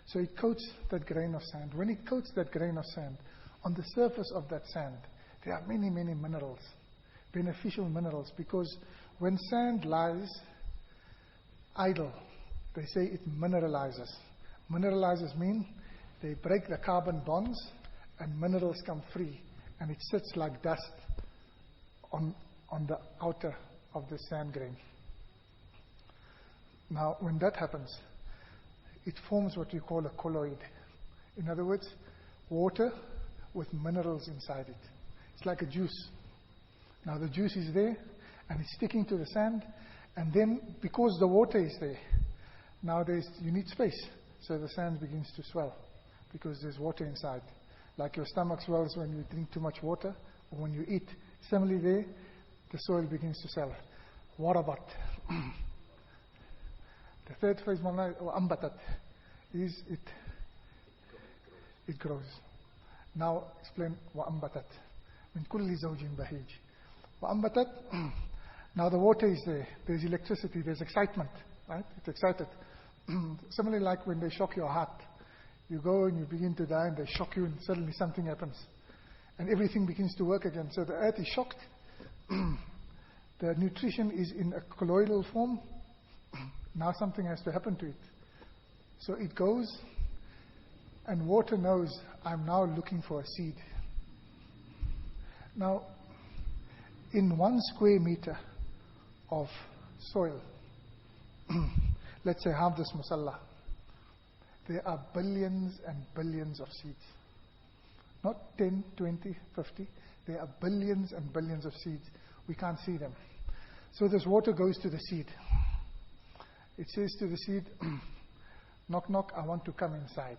So it coats that grain of sand. When it coats that grain of sand, on the surface of that sand, there are many, many minerals, beneficial minerals, because when sand lies idle, they say it mineralizes. Mineralizes mean they break the carbon bonds and minerals come free, and it sits like dust on the outer of the sand grain. Now, when that happens, it forms what we call a colloid. In other words, water with minerals inside it. It's like a juice. Now, the juice is there, and it's sticking to the sand, and then, because the water is there, now you need space, so the sand begins to swell, because there's water inside. Like your stomach swells when you drink too much water, or when you eat. Similarly there, the soil begins to swell. What about? The third phase, ambatat, is it grows. Now explain وأنبتت من كل زوج بهيج. وأنبتت. Now the water is there. There's electricity. There's excitement, right? It's excited. Similarly, like when they shock your heart, you go and you begin to die, and they shock you, and suddenly something happens, and everything begins to work again. So the earth is shocked. The nutrition is in a colloidal form. Now something has to happen to it. So it goes, and water knows, I'm now looking for a seed. Now, in 1 square meter of soil, let's say half this musalla, there are billions and billions of seeds. Not 10, 20, 50. There are billions and billions of seeds. We can't see them. So this water goes to the seed. It says to the seed, knock, knock, I want to come inside.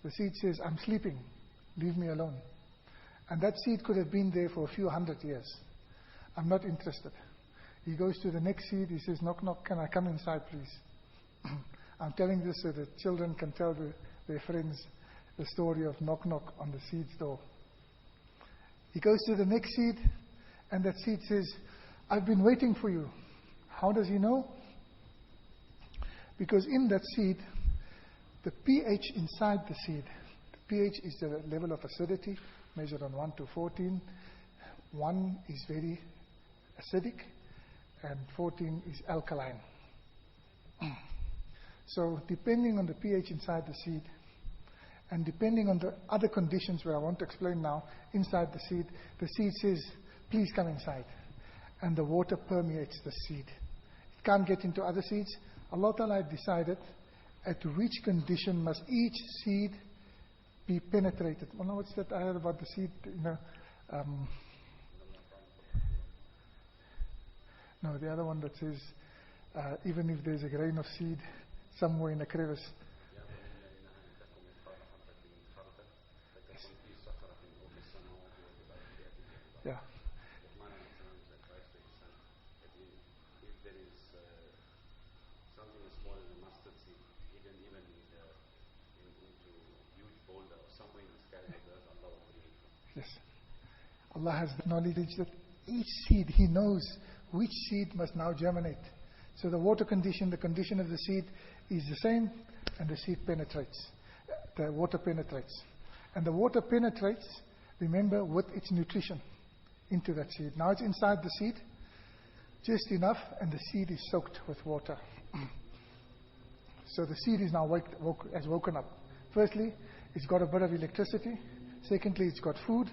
The seed says, I'm sleeping, leave me alone. And that seed could have been there for a few 100 years. I'm not interested. He goes to the next seed, he says, knock, knock, can I come inside, please? I'm telling this so that children can tell their friends the story of knock, knock on the seed's door. He goes to the next seed, and that seed says, I've been waiting for you. How does he know? Because in that seed, the pH inside the seed, the pH is the level of acidity, measured on 1 to 14. 1 is very acidic, and 14 is alkaline. So depending on the pH inside the seed, and depending on the other conditions where I want to explain now, inside the seed says, please come inside. And the water permeates the seed. It can't get into other seeds. Allah Ta'ala decided at which condition must each seed be penetrated. Well, now what's that ayah about the seed? No, the other one that says, even if there's a grain of seed somewhere in a crevice. Yeah. Yes. Allah has the knowledge that each seed, He knows which seed must now germinate. So the water condition, the condition of the seed is the same, and the seed penetrates. The water penetrates. And the water penetrates, remember, with its nutrition into that seed. Now it's inside the seed, just enough, and the seed is soaked with water. So the seed is now has woken up. Firstly, it's got a bit of electricity. Secondly, it's got food.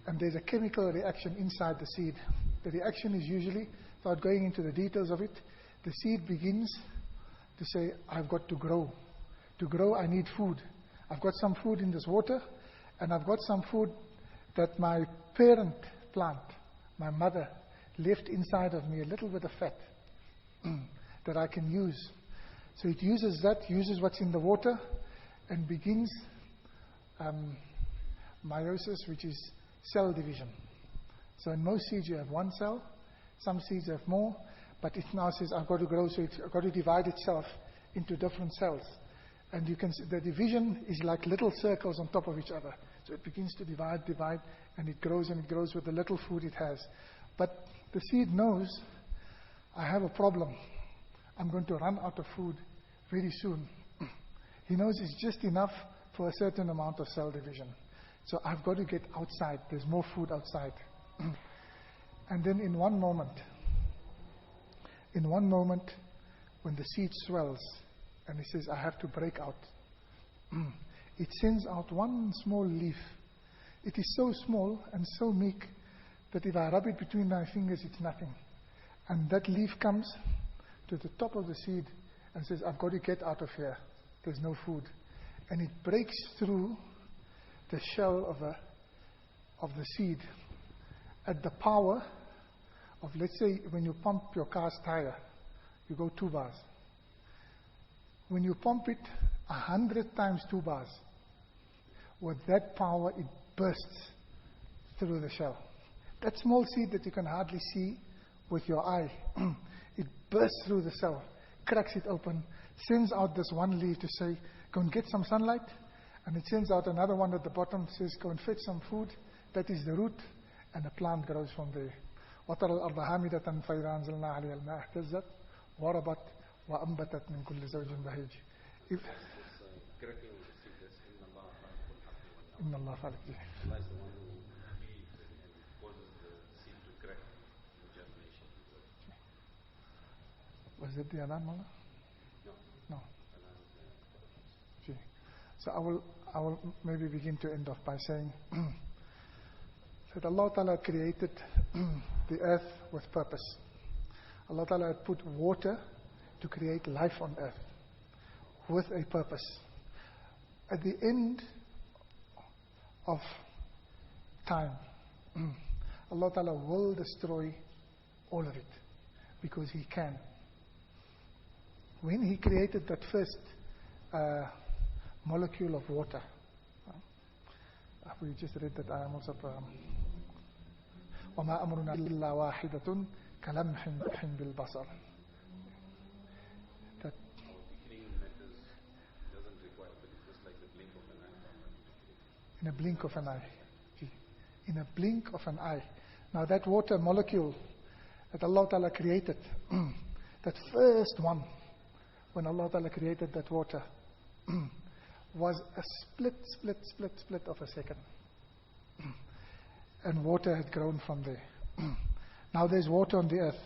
And there's a chemical reaction inside the seed. The reaction is usually, without going into the details of it, the seed begins to say, I've got to grow. To grow, I need food. I've got some food in this water, and I've got some food that my parent plant, my mother, left inside of me, a little bit of fat that I can use. So it uses that, uses what's in the water, and begins meiosis, which is cell division. So in most seeds you have one cell, some seeds have more, but it now says, I've got to grow, so it's got to divide itself into different cells. And you can see the division is like little circles on top of each other. So it begins to divide, and it grows with the little food it has. But the seed knows, I have a problem. I'm going to run out of food very soon. He knows it's just enough for a certain amount of cell division. So I've got to get outside. There's more food outside. And then in one moment, when the seed swells, and it says, I have to break out, it sends out one small leaf. It is so small and so meek that if I rub it between my fingers, it's nothing. And that leaf comes to the top of the seed and says, I've got to get out of here. There's no food. And it breaks through the shell of the seed at the power of, let's say, when you pump your car's tire, you go 2 bars. When you pump it 100 times 2 bars, with that power, it bursts through the shell. That small seed that you can hardly see with your eye, it bursts through the cell, cracks it open, sends out this one leaf to say, go and get some sunlight, and it sends out another one at the bottom, says, go and fetch some food. That is the root, and the plant grows from there. وَتَرَى الْأَرْضَ هَامِدَةً فَإِذَا أَنزَلْنَا عَلَيْهَا الْمَاءَ اهْتَزَّتْ وَرَبَتْ وَأَنبَتَتْ مِنْ كُلِّ زَوْجٍ بَهِيجٍ. إِنَّ اللَّهَ خَالِقُ. Allah is the one who feeds and causes the seed to crack in germination. Was that the adhan, Mullah? No. No. So I will maybe begin to end off by saying that Allah Ta'ala created the earth with purpose. Allah Ta'ala had put water to create life on earth with a purpose. At the end of time, Allah Ta'ala will destroy all of it because He can. When He created that first molecule of water, we just read that ayah also. وَمَا أَمْرُنَا إِلَّا وَاحِدَةٌ كَلَمْحٍ بِالْبَصَرِ. That doesn't require, but it's just like the blink of an eye. in a blink of an eye. In a blink of an eye. Now that water molecule that Allah Ta'ala created, that first one, when Allah Ta'ala created that water, was a split of a second. And water had grown from there. Now there's water on the earth.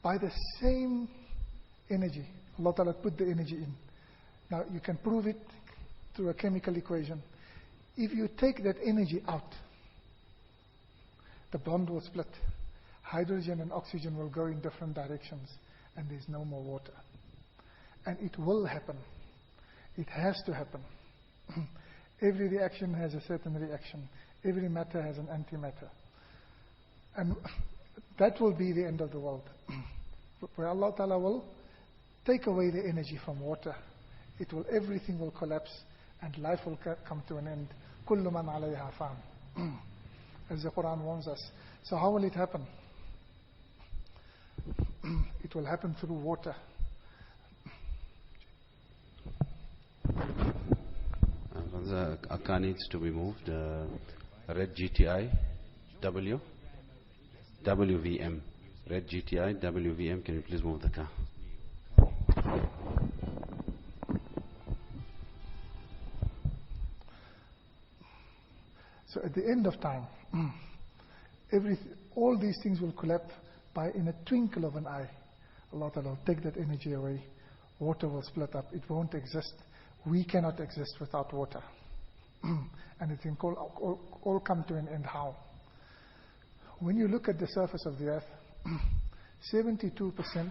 By the same energy, Allah Ta'ala put the energy in. Now you can prove it through a chemical equation. If you take that energy out, the bond will split. Hydrogen and oxygen will go in different directions, and there's no more water. And it will happen. It has to happen. Every reaction has a certain reaction. Every matter has an antimatter. And that will be the end of the world. Where Allah Ta'ala will take away the energy from water. Everything will collapse and life will come to an end. كُلُّ مَنْ عَلَيْهَا فَانٍ. As the Quran warns us. So how will it happen? It will happen through water. The car needs to be moved. Red GTI WVM. Red GTI WVM. Can you please move the car? So at the end of time, all these things will collapse in a twinkle of an eye. Allah Ta'ala will take that energy away. Water will split up. It won't exist. We cannot exist without water. And it can all come to an end. How? When you look at the surface of the earth, 72%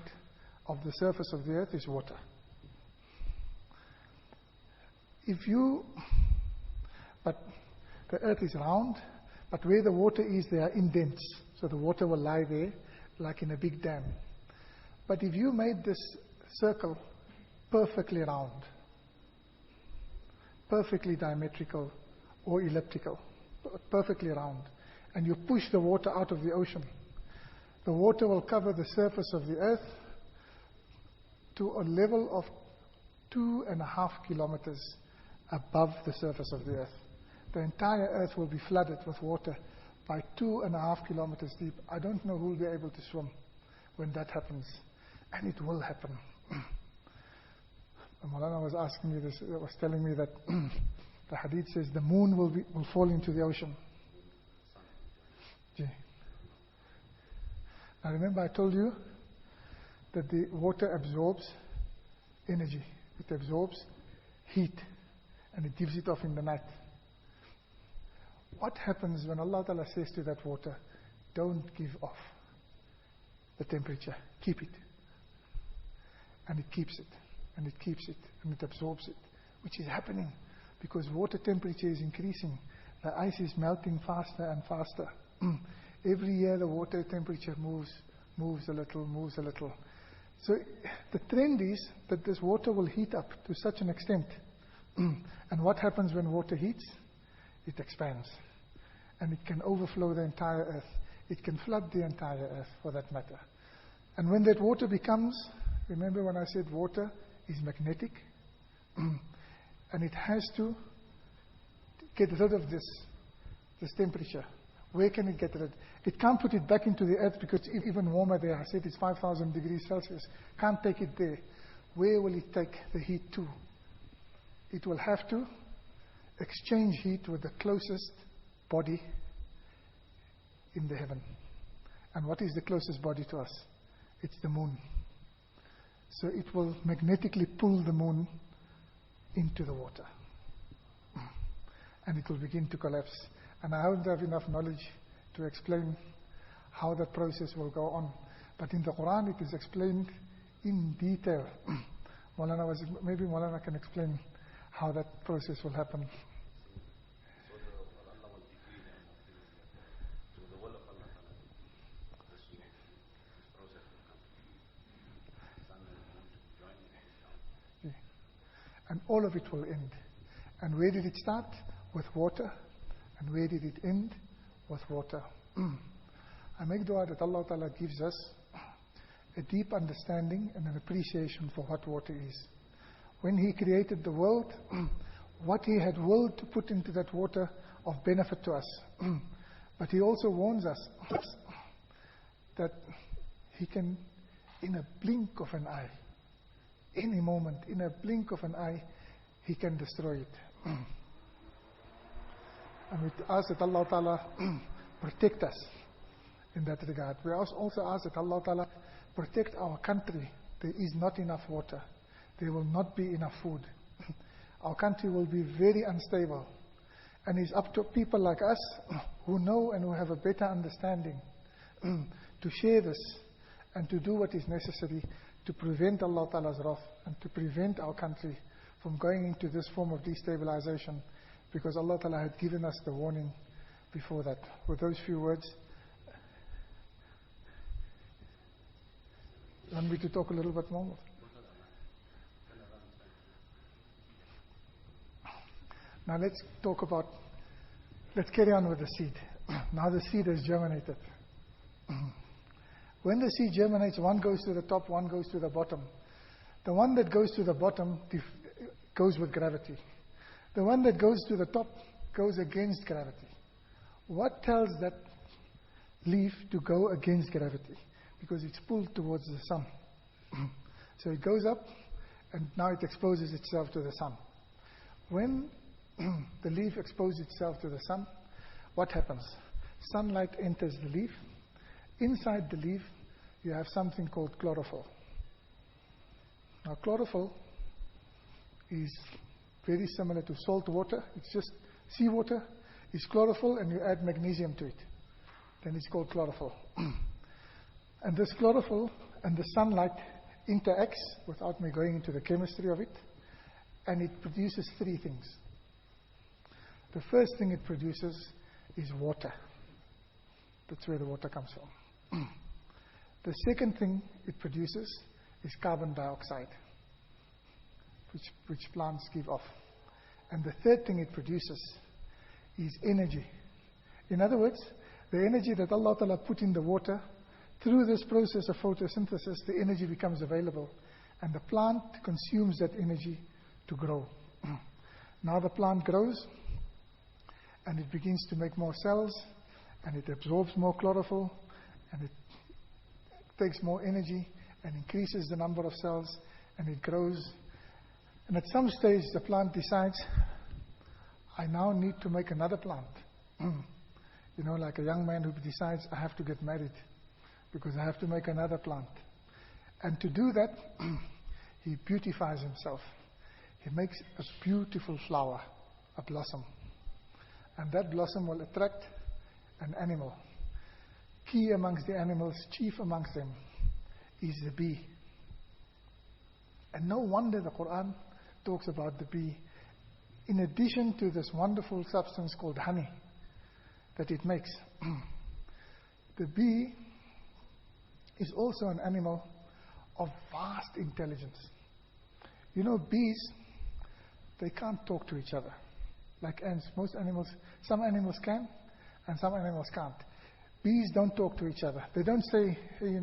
of the surface of the earth is water. But the earth is round, but where the water is, there are indents. So the water will lie there like in a big dam. But if you made this circle perfectly round, perfectly diametrical or elliptical, perfectly round, and you push the water out of the ocean, the water will cover the surface of the earth to a level of 2.5 kilometers above the surface of the earth. The entire earth will be flooded with water by 2.5 kilometers deep. I don't know who will be able to swim when that happens. And it will happen. Maulana was asking me this, was telling me that the hadith says the moon will fall into the ocean. Now remember I told you that the water absorbs energy. It absorbs heat and it gives it off in the night. What happens when Allah Ta'ala says to that water, don't give off the temperature, keep it. and it keeps it, and it keeps it, and it absorbs it, which is happening because water temperature is increasing. The ice is melting faster and faster. Every year the water temperature moves a little. So the trend is that this water will heat up to such an extent. And what happens when water heats? It expands. And it can overflow the entire earth. It can flood the entire earth, for that matter. And when that water becomes, remember when I said water is magnetic? And it has to get rid of this temperature. Where can it get rid? It can't put it back into the earth because it's even warmer there. I said it's 5,000 degrees Celsius. Can't take it there. Where will it take the heat to? It will have to exchange heat with the closest body in the heaven. And what is the closest body to us? It's the moon. So it will magnetically pull the moon into the water. And it will begin to collapse. And I don't have enough knowledge to explain how that process will go on. But in the Quran it is explained in detail. Maybe Maulana can explain how that process will happen. And all of it will end. And where did it start? With water. And where did it end? With water. I make dua that Allah Ta'ala gives us a deep understanding and an appreciation for what water is. When He created the world, what He had willed to put into that water of benefit to us. But He also warns us that He can, in a blink of an eye, any moment, in a blink of an eye, He can destroy it. And we ask that Allah Ta'ala protect us in that regard. We also ask that Allah Ta'ala protect our country. There is not enough water. There will not be enough food. Our country will be very unstable. And it's up to people like us who know and who have a better understanding to share this and to do what is necessary to prevent Allah Ta'ala's wrath and to prevent our country from going into this form of destabilization, because Allah Ta'ala had given us the warning before that. With those few words, you want me to talk a little bit more? Now let's carry on with the seed. Now the seed has germinated. When the seed germinates, one goes to the top, one goes to the bottom. The one that goes to the bottom goes with gravity. The one that goes to the top goes against gravity. What tells that leaf to go against gravity? Because it's pulled towards the sun. So it goes up, and now it exposes itself to the sun. When the leaf exposes itself to the sun, what happens? Sunlight enters the leaf. Inside the leaf, you have something called chlorophyll. Now, chlorophyll is very similar to salt water. It's just seawater. It's chlorophyll, and you add magnesium to it. Then it's called chlorophyll. And this chlorophyll and the sunlight interacts, without me going into the chemistry of it, and it produces three things. The first thing it produces is water. That's where the water comes from. The second thing it produces is carbon dioxide, which plants give off. And the third thing it produces is energy. In other words, the energy that Allah Ta'ala put in the water, through this process of photosynthesis, the energy becomes available. And the plant consumes that energy to grow. Now the plant grows, and it begins to make more cells, and it absorbs more chlorophyll, and it takes more energy, and increases the number of cells, and it grows. And at some stage, the plant decides, I now need to make another plant. You know, like a young man who decides, I have to get married, because I have to make another plant. And to do that, he beautifies himself. He makes a beautiful flower, a blossom. And that blossom will attract an animal. Key amongst the animals, chief amongst them, is the bee. And no wonder the Quran talks about the bee. In addition to this wonderful substance called honey that it makes, the bee is also an animal of vast intelligence. You know, bees, they can't talk to each other. Like ants, most animals, some animals can, and some animals can't. Bees don't talk to each other. They don't say, hey,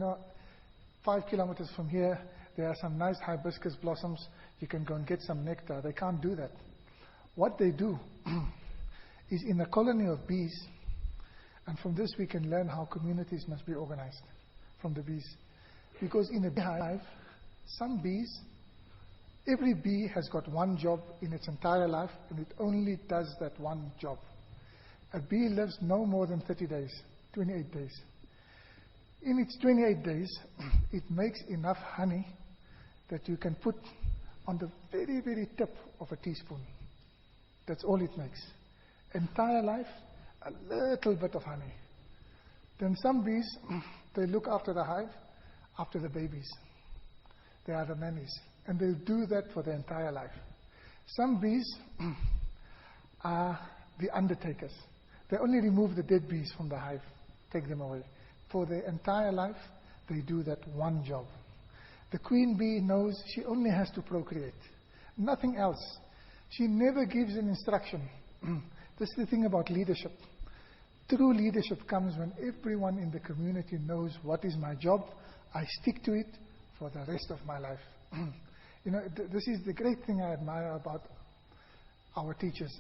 5 kilometers from here, there are some nice hibiscus blossoms, you can go and get some nectar. They can't do that. What they do is in a colony of bees, and from this we can learn how communities must be organized from the bees. Because in a beehive, some bees, every bee has got one job in its entire life, and it only does that one job. A bee lives no more than 30 days, 28 days. In its 28 days, it makes enough honey that you can put on the very, very tip of a teaspoon. That's all it makes. Entire life, a little bit of honey. Then some bees, they look after the hive, after the babies. They are the nannies. And they'll do that for their entire life. Some bees are the undertakers. They only remove the dead bees from the hive, take them away. For their entire life, they do that one job. The queen bee knows she only has to procreate. Nothing else. She never gives an instruction. This is the thing about leadership. True leadership comes when everyone in the community knows what is my job. I stick to it for the rest of my life. This is the great thing I admire about our teachers.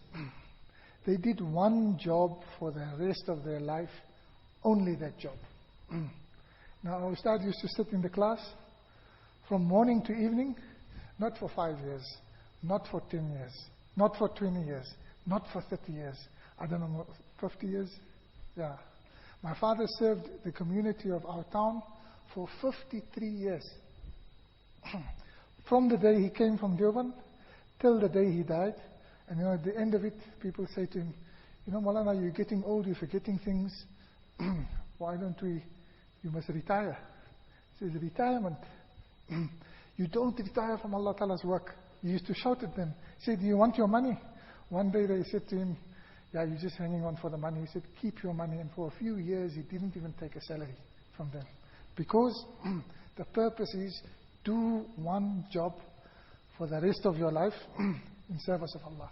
They did one job for the rest of their life, only that job. Now, our ustad used to sit in the class from morning to evening, not for 5 years, not for 10 years, not for 20 years, not for 30 years. I don't know, 50 years? Yeah. My father served the community of our town for 53 years. From the day he came from Durban till the day he died. And at the end of it, people say to him, Maulana, you're getting old, you're forgetting things. Why don't you must retire. He says, retirement. You don't retire from Allah Ta'ala's work. He used to shout at them. He said, do you want your money? One day they said to him, yeah, you're just hanging on for the money. He said, keep your money. And for a few years, he didn't even take a salary from them. Because the purpose is, do one job for the rest of your life in service of Allah.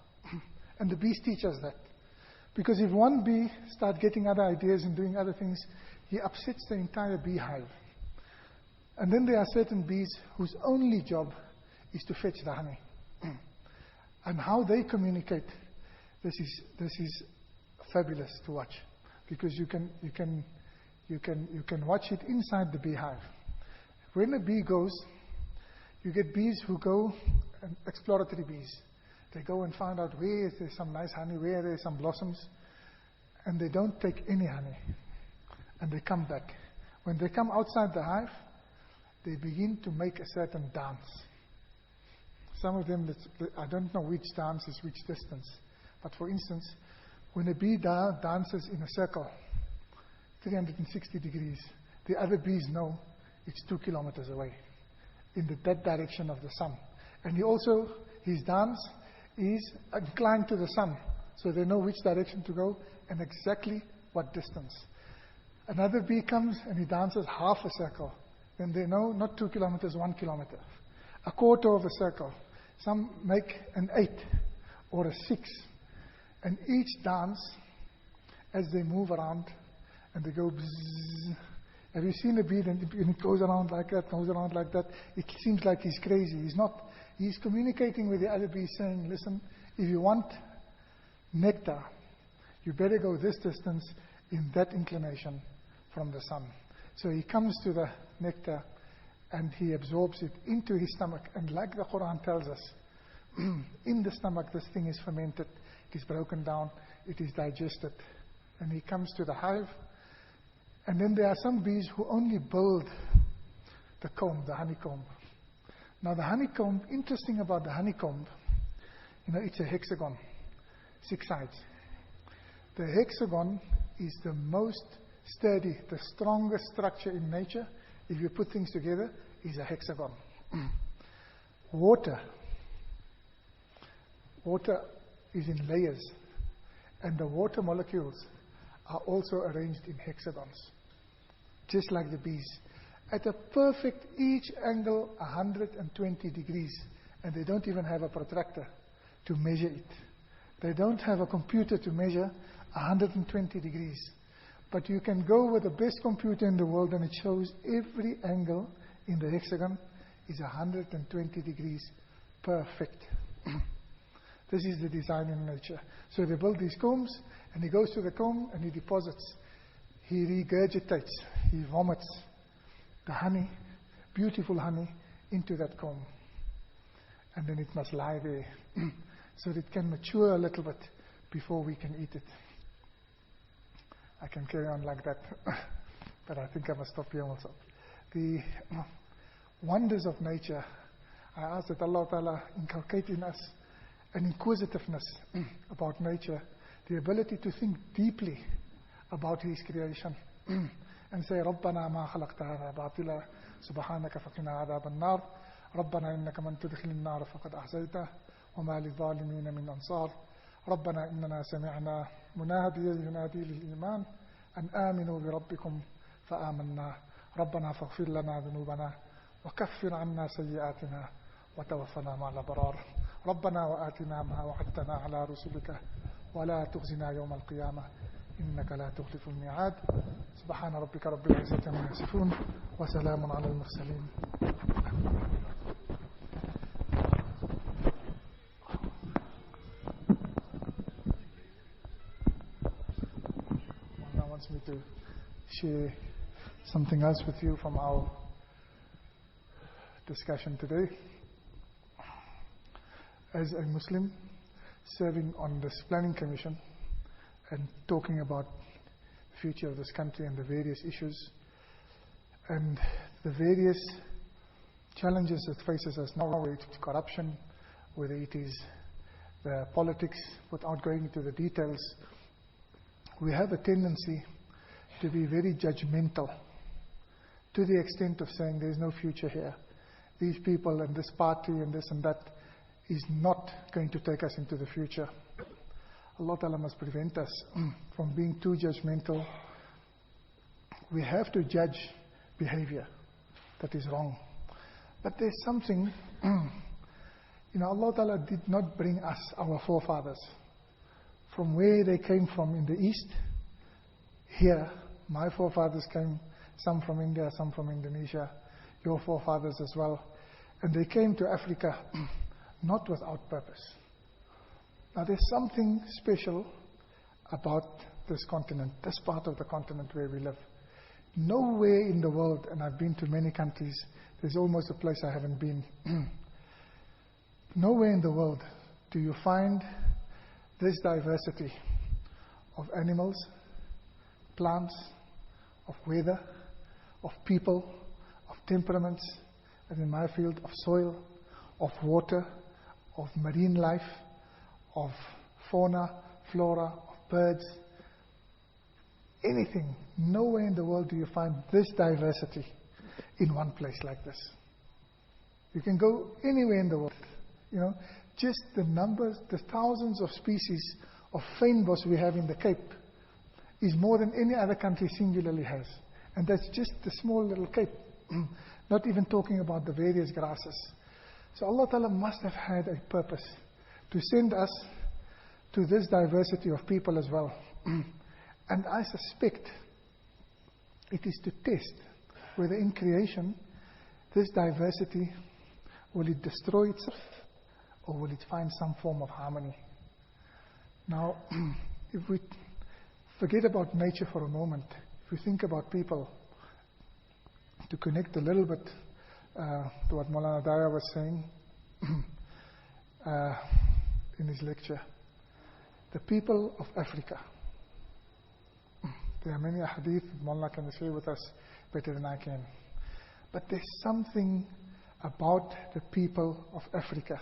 And the bees teach us that. Because if one bee starts getting other ideas and doing other things, he upsets the entire beehive. And then there are certain bees whose only job is to fetch the honey. And how they communicate, this is fabulous to watch. Because you can watch it inside the beehive. When a bee goes, you get bees who go, and exploratory bees. They go and find out where there's some nice honey, where there's some blossoms, and they don't take any honey. And they come back. When they come outside the hive, they begin to make a certain dance. Some of them, I don't know which dance is which distance. But for instance, when a bee dances in a circle, 360 degrees, the other bees know it's 2 kilometers away, in that direction of the sun. And his dance is inclined to the sun, so they know which direction to go and exactly what distance. Another bee comes and he dances half a circle. Then they know not 2 kilometers, 1 kilometer. A quarter of a circle. Some make an 8 or a 6. And each dance, as they move around, and they go bzzz. Have you seen a bee and it goes around like that, goes around like that? It seems like he's crazy. He's not. He's communicating with the other bees saying, listen, if you want nectar, you better go this distance in that inclination from the sun. So he comes to the nectar and he absorbs it into his stomach. And like the Quran tells us, in the stomach this thing is fermented, it is broken down, it is digested. And he comes to the hive. And then there are some bees who only build the comb, the honeycomb. Now the honeycomb, interesting about the honeycomb, it's a hexagon, 6 sides. The hexagon is the most sturdy, the strongest structure in nature. If you put things together, is a hexagon. Water is in layers, and the water molecules are also arranged in hexagons, just like the bees. At a perfect each angle 120 degrees, and they don't even have a protractor to measure it. They don't have a computer to measure 120 degrees. But you can go with the best computer in the world and it shows every angle in the hexagon is 120 degrees perfect. This is the design in nature. So they build these combs, and he goes to the comb and he deposits. He regurgitates, he vomits the honey, beautiful honey, into that comb. And then it must lie there so that it can mature a little bit before we can eat it. I can carry on like that, but I think I must stop here also. The wonders of nature, I ask that Allah Ta'ala inculcate in us an inquisitiveness about nature, the ability to think deeply about His creation and say, رَبَّنَا مَا خَلَقْتَ هَذَا بَاطِلًا سُبْحَانَكَ فَقِنَا عَذَابَ النَّارِ رَبَّنَا إِنَّكَ مَن تُدْخِلِ النَّارَ فَقَدْ أَخْزَيْتَهُ وَمَا لِلظَّالِمِينَ مِنْ أَنصَارٍ رَبَّنَا إِنَّنَا سَمِعْنَا مُنَادِيًا يُنَادِي لِلْإِيمَانِ أَنْ آمِنُوا بِرَبِّكُمْ فَآمَنَّا رَبَّنَا فاغفر لنا ذنوبنا وكفر عنا سيئاتنا وتوفنا مع الأبرار ربنا وآتنا ما وعدتنا على رسلك ولا تخزنا يوم القيامة إنك لا تخلف الميعاد سبحان ربك رب العزة عما يصفون وسلام على المرسلين. Allah wants me to share something else with you from our discussion today. As a Muslim serving on this planning commission and talking about the future of this country and the various issues and the various challenges that faces us now, whether it's corruption, whether it is the politics, without going into the details, we have a tendency to be very judgmental to the extent of saying there's no future here. These people and this party and this and that is not going to take us into the future. Allah Ta'ala must prevent us from being too judgmental. We have to judge behavior that is wrong. But there's something, Allah Ta'ala did not bring us, our forefathers, from where they came from in the East. Here, my forefathers came, some from India, some from Indonesia, your forefathers as well. And they came to Africa not without purpose. Now there's something special about this continent, this part of the continent where we live. Nowhere in the world, and I've been to many countries, there's almost a place I haven't been. Nowhere in the world do you find this diversity of animals, plants, of weather, of people, of temperaments, and in my field, of soil, of water, of marine life, of fauna, flora, of birds, anything. Nowhere in the world do you find this diversity in one place like this. You can go anywhere in the world. Just the numbers, the thousands of species of fynbos we have in the Cape is more than any other country singularly has. And that's just the small little Cape. Not even talking about the various grasses. So Allah Ta'ala must have had a purpose to send us to this diversity of people as well. And I suspect it is to test whether in creation this diversity, will it destroy itself or will it find some form of harmony? Now, if we forget about nature for a moment, if we think about people, to connect a little bit to what Maulana Daya was saying in his lecture. The people of Africa. There are many hadith that Maulana can share with us better than I can. But there's something about the people of Africa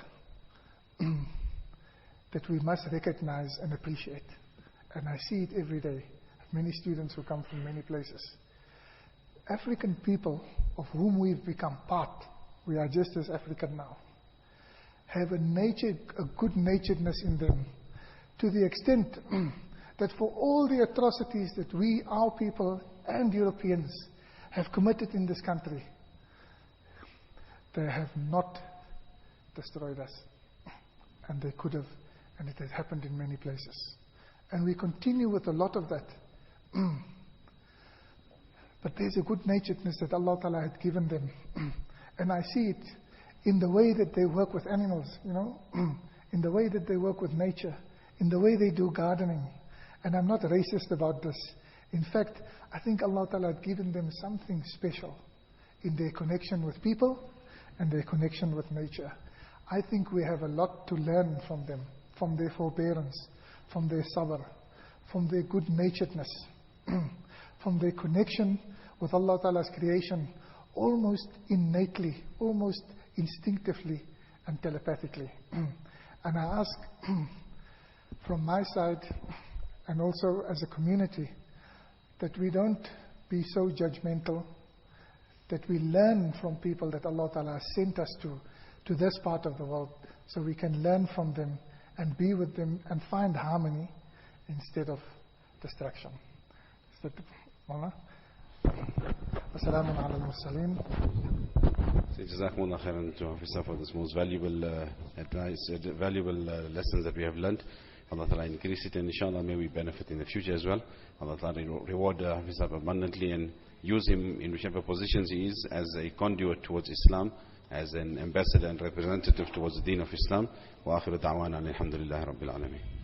that we must recognize and appreciate. And I see it every day. I have many students who come from many places. African people of whom we've become part, we are just as African now. have a good-naturedness in them, to the extent that for all the atrocities that we, our people and Europeans, have committed in this country, they have not destroyed us. And they could have, and it has happened in many places. And we continue with a lot of that. But there's a good-naturedness that Allah Ta'ala had given them. And I see it in the way that they work with animals, in the way that they work with nature, in the way they do gardening. And I'm not racist about this. In fact, I think Allah Ta'ala had given them something special in their connection with people and their connection with nature. I think we have a lot to learn from them, from their forbearance, from their sabr, from their good-naturedness, from their connection with Allah Ta'ala's creation, almost innately, almost instinctively and telepathically. And I ask from my side, and also as a community, that we don't be so judgmental, that we learn from people that Allah Ta'ala has sent us to this part of the world, so we can learn from them and be with them and find harmony instead of destruction. Is that Allah? Wassalamu ala al-mursaleen. Jazakumullah khairan to Officer for this most valuable advice, valuable lessons that we have learned. Allah Ta'ala increase it, and inshallah may we benefit in the future as well. Allah Ta'ala reward Hafiz abundantly and use him in whichever positions he is as a conduit towards Islam, as an ambassador and representative towards the deen of Islam. Wa akhiru da'wana alhamdulillahi rabbil alameen.